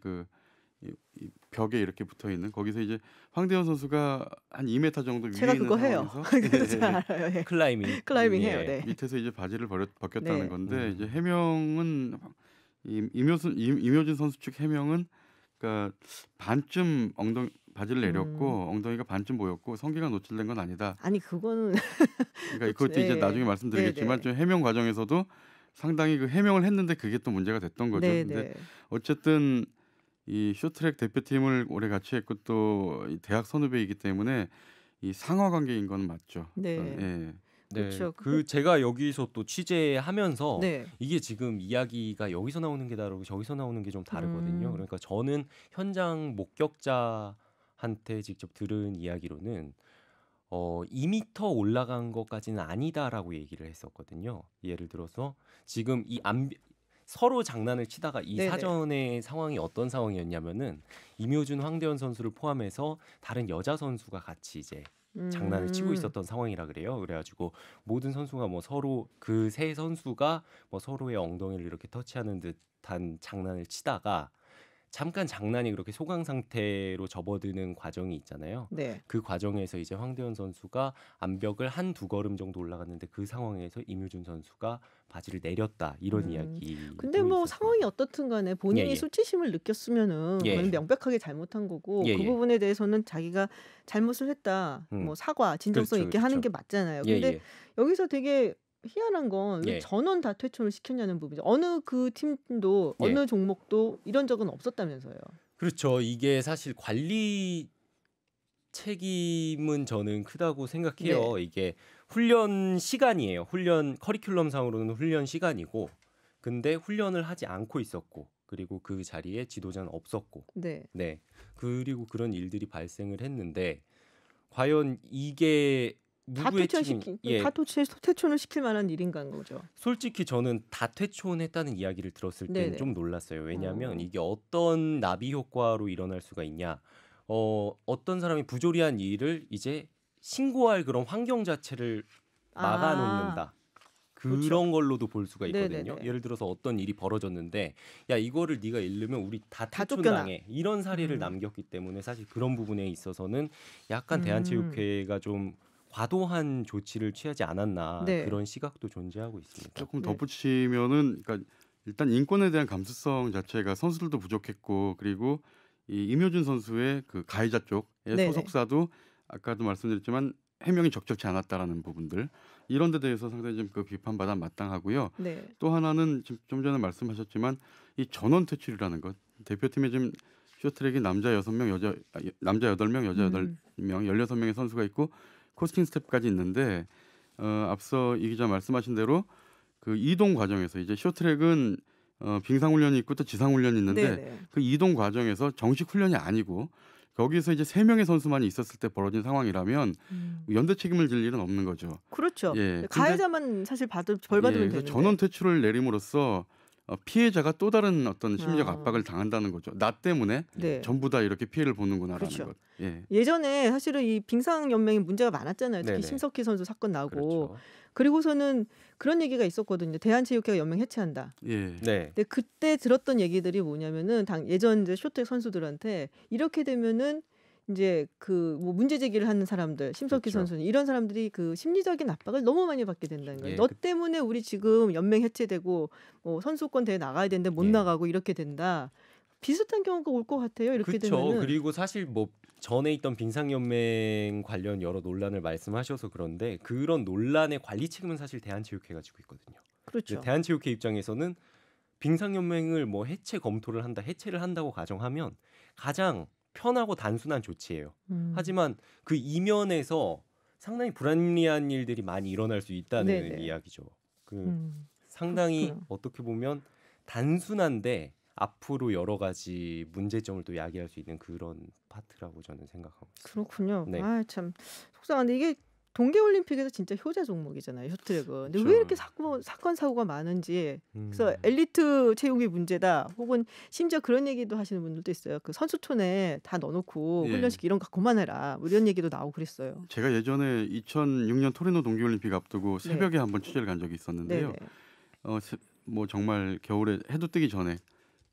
이 벽에 이렇게 붙어 있는 거기서 이제 황대현 선수가 한 2m 정도 위에 제가 있는 그거 해요. 상황에서 잘 알아요. 예. 클라이밍 해요. 네. 밑에서 이제 바지를 벗겼다는 네. 건데 이제 해명은 임효준 선수 측 해명은 그러니까 반쯤 바지를 내렸고 엉덩이가 반쯤 보였고 성기가 노출된 건 아니다. 아니 그거는 그러니까 그것도 이제 나중에 말씀드리겠지만 좀 해명 과정에서도 상당히 그 해명을 했는데 그게 또 문제가 됐던 거죠. 근데 어쨌든 이 쇼트트랙 대표팀을 오래 같이 했고 또 대학 선후배이기 때문에 이 상하 관계인 건 맞죠. 네. 예. 그렇죠. 제가 여기서 또 취재하면서 네. 이게 지금 이야기가 여기서 나오는 게 다르고 저기서 나오는 게 좀 다르거든요. 그러니까 저는 현장 목격자한테 직접 들은 이야기로는 2m 올라간 것까지는 아니다라고 얘기를 했었거든요. 예를 들어서 지금 서로 장난을 치다가 이 네네. 사전의 상황이 어떤 상황이었냐면은 임효준, 황대현 선수를 포함해서 다른 여자 선수가 같이 이제 장난을 치고 있었던 상황이라 그래요. 그래가지고 모든 선수가 서로 그 세 선수가 서로의 엉덩이를 이렇게 터치하는 듯한 장난을 치다가 잠깐 장난이 그렇게 소강 상태로 접어드는 과정이 있잖아요. 네. 그 과정에서 이제 황대현 선수가 암벽을 한두 걸음 정도 올라갔는데 그 상황에서 임효준 선수가 바지를 내렸다 이런 이야기. 근데 상황이 어떻든 간에 본인이 수치심을 느꼈으면은 그건 명백하게 잘못한 거고 그 부분에 대해서는 자기가 잘못을 했다. 사과, 진정성 있게 하는 게 맞잖아요. 근데 여기서 되게 희한한 건 왜 전원 다 퇴촌을 시켰냐는 부분이죠. 어느 그 팀도 어느 종목도 이런 적은 없었다면서요. 그렇죠. 이게 사실 관리 책임은 저는 크다고 생각해요. 네. 이게 훈련 시간이에요. 훈련 커리큘럼 상으로는 훈련 시간이고 근데 훈련을 하지 않고 있었고 그리고 그 자리에 지도자는 없었고 네. 그리고 그런 일들이 발생을 했는데 과연 이게 다 퇴촌을 시킬 만한 일인가인 거죠. 솔직히 저는 다 퇴촌했다는 이야기를 들었을 때는 좀 놀랐어요. 왜냐하면 이게 어떤 나비 효과로 일어날 수가 있냐. 어떤 사람이 부조리한 일을 이제 신고할 그런 환경 자체를 막아놓는다. 그런 걸로도 볼 수가 있거든요. 네네네. 예를 들어서 어떤 일이 벌어졌는데 야 이거를 네가 잃으면 우리 다 퇴촌당해. 이런 사례를 남겼기 때문에 사실 그런 부분에 있어서는 약간 대한체육회가 좀 과도한 조치를 취하지 않았나 그런 시각도 존재하고 있습니다. 조금 덧붙이면은 그러니까 일단 인권에 대한 감수성 자체가 선수들도 부족했고 그리고 이 임효준 선수의 그 가해자 쪽의 소속사도 아까도 말씀드렸지만 해명이 적절치 않았다라는 부분들 이런 데 대해서 상당히 좀 그 비판받아 마땅하고요. 또 하나는 좀 전에 말씀하셨지만 이 전원 퇴출이라는 것 대표팀에 좀 쇼트트랙이 남자 6명, 남자 8명, 여자 8명, 16명의 선수가 있고 코스팅 스텝까지 있는데 앞서 이 기자 말씀하신 대로 그 이동 과정에서 이제 쇼트트랙은 빙상 훈련이 있고 또 지상 훈련이 있는데 네네. 그 이동 과정에서 정식 훈련이 아니고 거기서 이제 3명의 선수만이 있었을 때 벌어진 상황이라면 연대 책임을 질 일은 없는 거죠. 그렇죠. 예, 가해자만 사실 벌 받으면 되는데 전원 퇴출을 내림으로써 피해자가 또 다른 어떤 심리적 압박을 당한다는 거죠. 나 때문에 네. 전부 다 이렇게 피해를 보는구나라는 그렇죠. 것. 예. 예전에 사실은 이 빙상 연맹이 문제가 많았잖아요. 특히 네네. 심석희 선수 사건 나고 그렇죠. 그리고서는 그런 얘기가 있었거든요. 대한체육회가 연맹 해체한다. 예. 네. 근데 그때 들었던 얘기들이 뭐냐면은 예전 이제 쇼트트랙 선수들한테 이렇게 되면은 이제 그 뭐 문제 제기를 하는 사람들, 심석희 그렇죠. 선수는 이런 사람들이 그 심리적인 압박을 너무 많이 받게 된다는 거예요. 예. 너 때문에 우리 지금 연맹 해체되고 선수권 대회 나가야 되는데 못 나가고 이렇게 된다. 비슷한 경우가 올 것 같아요. 이렇게 그렇죠. 되면은. 그리고 사실 뭐 전에 있던 빙상연맹 관련 여러 논란을 말씀하셔서 그런데 그런 논란의 관리 책임은 사실 대한체육회가 지고 있거든요. 그렇죠. 대한체육회 입장에서는 빙상연맹을 뭐 해체를 한다고 가정하면 가장 편하고 단순한 조치예요. 하지만 그 이면에서 상당히 불합리한 일들이 많이 일어날 수 있다는 네네. 이야기죠. 상당히 그렇구나. 어떻게 보면 단순한데 앞으로 여러 가지 문제점을 또 야기할 수 있는 그런 파트라고 저는 생각하고 있습니다. 그렇군요. 네. 아, 참 속상한데 이게 동계올림픽에서 진짜 효자 종목이잖아요. 쇼트트랙은. 근데 그렇죠. 왜 이렇게 사건 사고가 많은지. 그래서 엘리트 체육이 문제다. 혹은 심지어 그런 얘기도 하시는 분들도 있어요. 그 선수촌에 다 넣어놓고 예. 훈련식 이런 거 그만해라. 뭐 이런 얘기도 나오고 그랬어요. 제가 예전에 2006년 토리노 동계올림픽 앞두고 새벽에 네. 한번 취재를 간 적이 있었는데요. 뭐 정말 겨울에 해도 뜨기 전에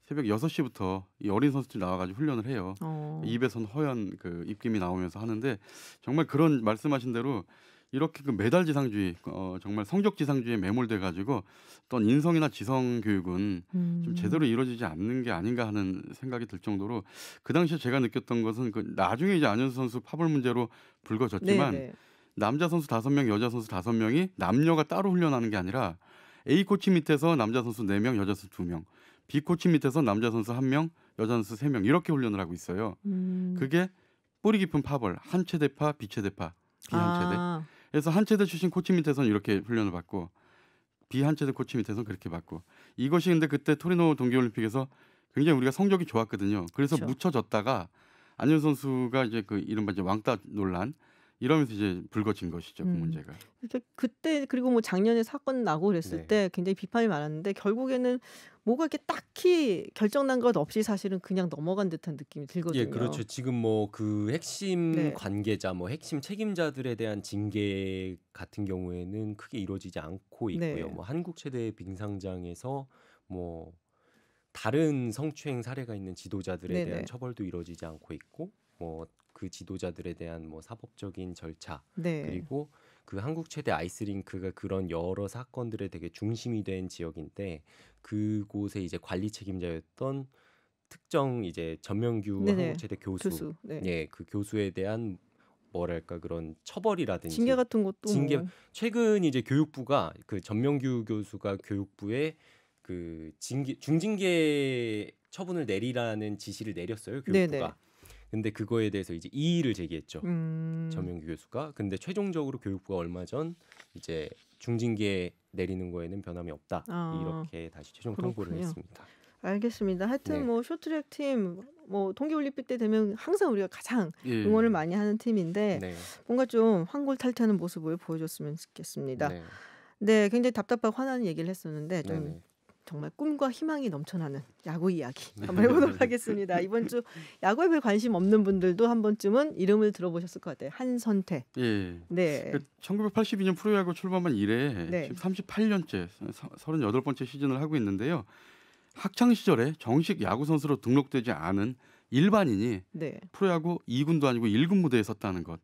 새벽 6시부터 이 어린 선수들이 나와가지고 훈련을 해요. 입에선 허연 그 입김이 나오면서 하는데 정말 그런 말씀하신 대로 이렇게 그 메달 지상주의, 정말 성적 지상주의에 매몰돼가지고 어떤 인성이나 지성 교육은 좀 제대로 이루어지지 않는 게 아닌가 하는 생각이 들 정도로 그 당시에 제가 느꼈던 것은 그 나중에 이제 안현수 선수 파벌 문제로 불거졌지만 네네. 남자 선수 5명, 여자 선수 5명이 남녀가 따로 훈련하는 게 아니라 A 코치 밑에서 남자 선수 4명, 여자 선수 2명. B 코치 밑에서 남자 선수 1명, 여자 선수 3명 이렇게 훈련을 하고 있어요. 그게 뿌리 깊은 파벌, 한체대파, 비체대파, 비한체대. 그래서 한체대 출신 코치 밑에서는 이렇게 훈련을 받고 비한체대 코치 밑에서는 그렇게 받고 이것이 근데 그때 토리노 동계올림픽에서 굉장히 우리가 성적이 좋았거든요. 그래서 그렇죠. 묻혀졌다가 안현 선수가 이제 그 이른바 이제 왕따 논란 이러면서 이제 불거진 것이죠. 그 문제가. 그때 그리고 뭐 작년에 사건 나고 그랬을 네. 때 굉장히 비판이 많았는데 결국에는 뭐가 이렇게 딱히 결정난 것 없이 사실은 그냥 넘어간 듯한 느낌이 들거든요. 예, 그렇죠. 지금 뭐 그 핵심 네. 관계자, 뭐 핵심 책임자들에 대한 징계 같은 경우에는 크게 이루어지지 않고 있고요. 네. 뭐 한국 최대 빙상장에서 뭐 다른 성추행 사례가 있는 지도자들에 네네. 대한 처벌도 이루어지지 않고 있고, 뭐 그 지도자들에 대한 뭐 사법적인 절차 네. 그리고 그 한국 최대 아이스링크가 그런 여러 사건들의 되게 중심이 된 지역인데 그곳에 이제 관리 책임자였던 특정 이제 전명규 네네. 한국 최대 교수. 네. 예, 그 교수에 대한 뭐랄까 그런 처벌이라든지 징계 같은 것도 최근 이제 교육부가 그 전명규 교수가 교육부에 그 중징계 처분을 내리라는 지시를 내렸어요. 교육부가. 네네. 근데 그거에 대해서 이제 이의를 제기했죠. 전명규 교수가. 근데 최종적으로 교육부가 얼마 전 이제 중징계 내리는 거에는 변함이 없다. 이렇게 다시 최종 통보를 했습니다. 알겠습니다. 하여튼 네. 뭐 쇼트트랙 팀 뭐 동계올림픽 때 되면 항상 우리가 가장 응원을 많이 하는 팀인데 네. 뭔가 좀 환골탈태하는 모습을 보여줬으면 좋겠습니다. 네, 네 굉장히 답답하고 화나는 얘기를 했었는데 좀 네네. 정말 꿈과 희망이 넘쳐나는 야구 이야기 한번 해보도록 하겠습니다. 이번 주 야구에 별 관심 없는 분들도 한 번쯤은 이름을 들어보셨을 것 같아요. 한선태. 예. 네. 1982년 프로야구 출범한 이래 네. 지금 38년째, 38번째 시즌을 하고 있는데요. 학창 시절에 정식 야구 선수로 등록되지 않은 일반인이 네. 프로야구 2군도 아니고 1군 무대에 섰다는 것.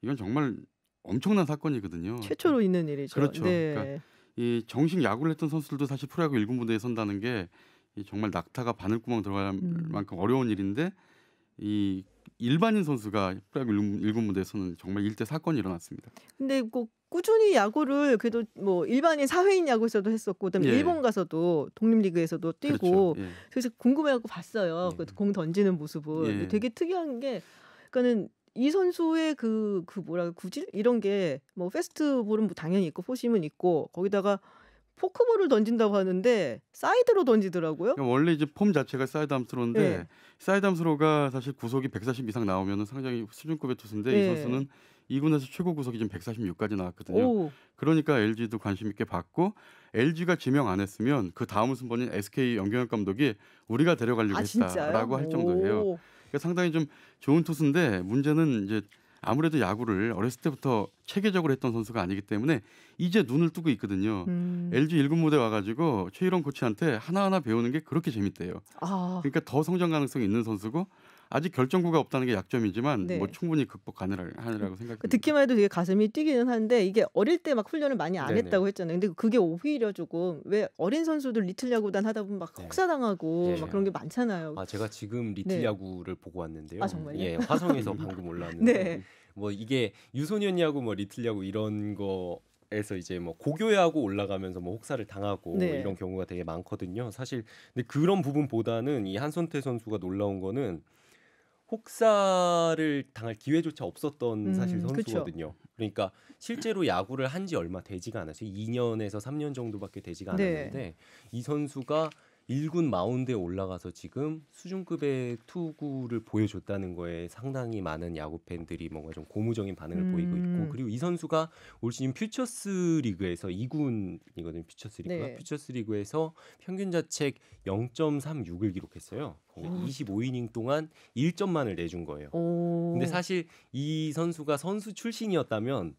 이건 정말 엄청난 사건이거든요. 최초로 있는 일이죠. 그렇죠. 네. 그러니까 이 정식 야구를 했던 선수들도 사실 프로야구 1군 무대에 선다는 게 정말 낙타가 바늘구멍 들어갈 만큼 어려운 일인데 이 일반인 선수가 프로야구 1군 무대에 서는 정말 일대 사건이 일어났습니다. 근데 꼭 꾸준히 야구를 그래도 뭐 일반인 사회인 야구에서도 했었고 그다음에 예. 일본 가서도 독립리그에서도 뛰고 그렇죠. 예. 그래서 궁금해갖고 봤어요. 예. 공 던지는 모습을. 예. 되게 특이한 게 그러니까는 이 선수의 그 뭐랄까 구질 이런 게 뭐 페스트볼은 뭐 당연히 있고 포심은 있고 거기다가 포크볼을 던진다고 하는데 사이드로 던지더라고요. 그러니까 원래 이제 폼 자체가 사이드 함스로인데 네. 사이드 함스로가 사실 구속이 140 이상 나오면은 상당히 수준급의 투수인데 네. 이 선수는 2군에서 최고 구속이 지금 146까지 나왔거든요. 오. 그러니까 LG도 관심 있게 봤고 LG가 지명 안 했으면 그 다음 순번인 SK 연경엽 감독이 우리가 데려가려고 진짜요? 했다라고 할 정도예요. 오. 그러니까 상당히 좀 좋은 투수인데 문제는 이제 아무래도 야구를 어렸을 때부터 체계적으로 했던 선수가 아니기 때문에 이제 눈을 뜨고 있거든요. LG 1군 무대 와가지고 최일원 코치한테 하나하나 배우는 게 그렇게 재밌대요. 그러니까 더 성장 가능성이 있는 선수고 아직 결정구가 없다는 게 약점이지만 네. 뭐 충분히 극복하느라고 생각합니다. 듣기만 해도 되게 가슴이 뛰기는 하는데 이게 어릴 때 막 훈련을 많이 안 네네. 했다고 했잖아요. 근데 그게 오히려 조금 왜 어린 선수들 리틀 야구단 하다 보면 막 네. 혹사당하고 네. 막 그런 게 많잖아요. 제가 지금 리틀 네. 야구를 보고 왔는데요. 아, 정말요? 예, 화성에서 방금 올라왔는데 네. 뭐 이게 유소년 야구, 뭐 리틀 야구 이런 거에서 이제 뭐 고교야구 올라가면서 뭐 혹사를 당하고 네. 이런 경우가 되게 많거든요. 사실 근데 그런 부분보다는 이 한선태 선수가 놀라운 거는 혹사를 당할 기회조차 없었던 사실 선수거든요. 그러니까 실제로 야구를 한 지 얼마 되지가 않았어요. 2년에서 3년 정도밖에 되지가 않았는데 네. 이 선수가 1군 마운드에 올라가서 지금 수준급의 투구를 보여줬다는 거에 상당히 많은 야구 팬들이 뭔가 좀 고무적인 반응을 보이고 있고 그리고 이 선수가 올 시즌 퓨처스 리그에서 2군이거든요. 퓨처스 리그가. 네. 퓨처스 리그에서 평균 자책 0.36을 기록했어요. 25이닝 동안 1점만을 내준 거예요. 근데 사실 이 선수가 선수 출신이었다면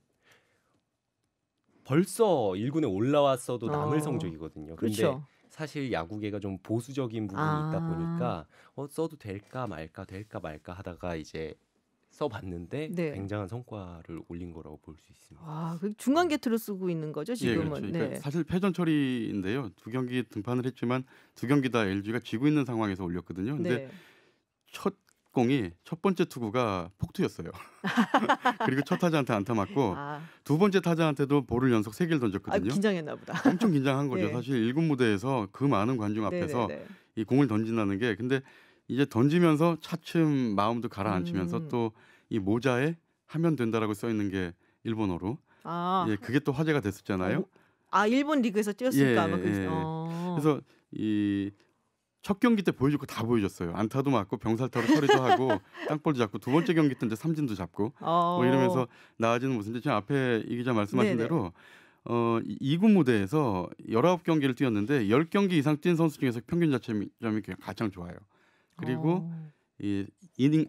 벌써 1군에 올라왔어도 남을 성적이거든요. 근데 그렇죠. 사실 야구계가 좀 보수적인 부분이 있다 보니까 써도 될까 말까 하다가 이제 써봤는데 네. 굉장한 성과를 올린 거라고 볼 수 있습니다. 그 중간 게트로 쓰고 있는 거죠 지금은. 예, 그렇죠. 그러니까 네. 사실 패전 처리인데요. 2경기 등판을 했지만 2경기 다 LG가 지고 있는 상황에서 올렸거든요. 근데 네. 첫 공이 첫 번째 투구가 폭투였어요. 그리고 첫 타자한테 안타 맞고 두 번째 타자한테도 볼을 연속 3개를 던졌거든요. 긴장했나 보다. 엄청 긴장한 거죠. 네. 사실 1군 무대에서 그 많은 관중 앞에서 네네네. 이 공을 던진다는 게 근데 이제 던지면서 차츰 마음도 가라앉히면서 또 이 모자에 하면 된다라고 써 있는 게 일본어로 예, 그게 또 화제가 됐었잖아요. 일본 리그에서 뛰었으니까 아마 그래서 이 첫 경기 때 보여줄 거 다 보여줬어요. 안타도 맞고 병살타로 처리도 하고 땅볼도 잡고 두 번째 경기 때 이제 삼진도 잡고 뭐 이러면서 나아지는 모습인데 지금 앞에 이 기자 말씀하신 네네. 대로 2군 무대에서 19경기를 뛰었는데 10경기 이상 뛴 선수 중에서 평균 자책점이 가장 좋아요. 그리고 이 이닝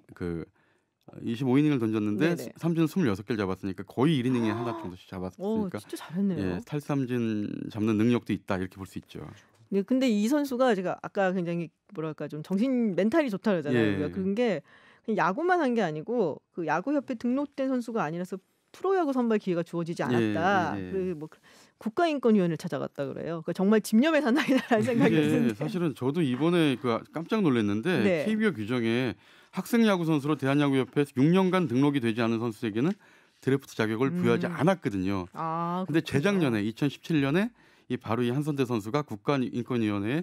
25이닝을 던졌는데 네네. 삼진 26개를 잡았으니까 거의 1이닝에 하나 정도씩 잡았으니까 진짜 잘했네요. 예, 탈삼진 잡는 능력도 있다 이렇게 볼 수 있죠. 네, 근데 이 선수가 제가 아까 굉장히 뭐랄까 좀 정신 멘탈이 좋다 그러잖아요. 예. 우리가. 그런 게 그냥 야구만 한 게 아니고 그 야구협회 등록된 선수가 아니라서 프로야구 선발 기회가 주어지지 않았다. 예. 그리고 뭐 국가인권위원회를 찾아갔다 그래요. 그러니까 정말 집념의 사나이다라는 생각이 드는데. 사실은 저도 이번에 깜짝 놀랐는데 네. KBO 규정에 학생 야구 선수로 대한야구협회에서 6년간 등록이 되지 않은 선수에게는 드래프트 자격을 부여하지 않았거든요. 근데 재작년에 2017년에 바로 이 한선태 선수가 국가인권위원회에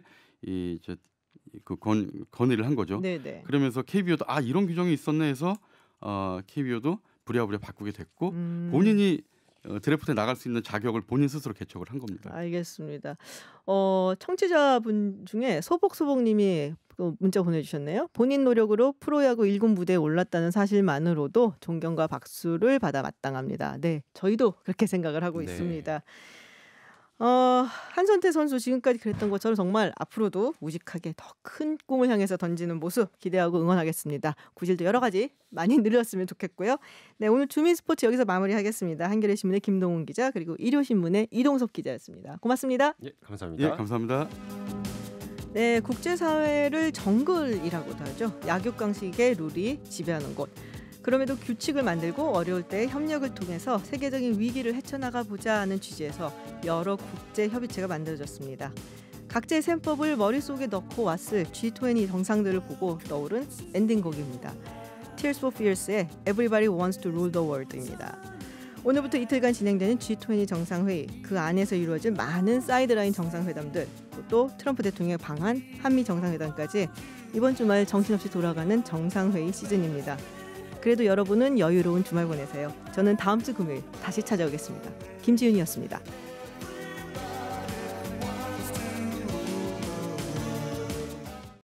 건의를 한 거죠. 네네. 그러면서 KBO도 이런 규정이 있었네 해서 KBO도 부랴부랴 바꾸게 됐고 본인이 드래프트에 나갈 수 있는 자격을 본인 스스로 개척을 한 겁니다. 알겠습니다. 청취자분 중에 소복소복님이 문자 보내주셨네요. 본인 노력으로 프로야구 1군 무대에 올랐다는 사실만으로도 존경과 박수를 받아 마땅합니다. 네, 저희도 그렇게 생각을 하고 있습니다. 한선태 선수 지금까지 그랬던 것처럼 정말 앞으로도 우직하게 더 큰 꿈을 향해서 던지는 모습 기대하고 응원하겠습니다. 구질도 여러 가지 많이 늘렸으면 좋겠고요. 네, 오늘 주민 스포츠 여기서 마무리하겠습니다. 한겨레 신문의 김동훈 기자 그리고 일요신문의 이동섭 기자였습니다. 고맙습니다. 예, 감사합니다. 예, 감사합니다. 네, 국제사회를 정글이라고도 하죠. 약육강식의 룰이 지배하는 곳. 그럼에도 규칙을 만들고 어려울 때 협력을 통해서 세계적인 위기를 헤쳐나가 보자 하는 취지에서 여러 국제 협의체가 만들어졌습니다. 각자의 셈법을 머릿속에 넣고 왔을 G20 정상들을 보고 떠오른 엔딩곡입니다. Tears for Fears의 Everybody Wants to Rule the World입니다. 오늘부터 이틀간 진행되는 G20 정상회의, 그 안에서 이루어질 많은 사이드라인 정상회담들, 또 트럼프 대통령의 방한, 한미 정상회담까지 이번 주말 정신없이 돌아가는 정상회의 시즌입니다. 그래도 여러분은 여유로운 주말 보내세요. 저는 다음 주 금요일 다시 찾아오겠습니다. 김지윤이었습니다.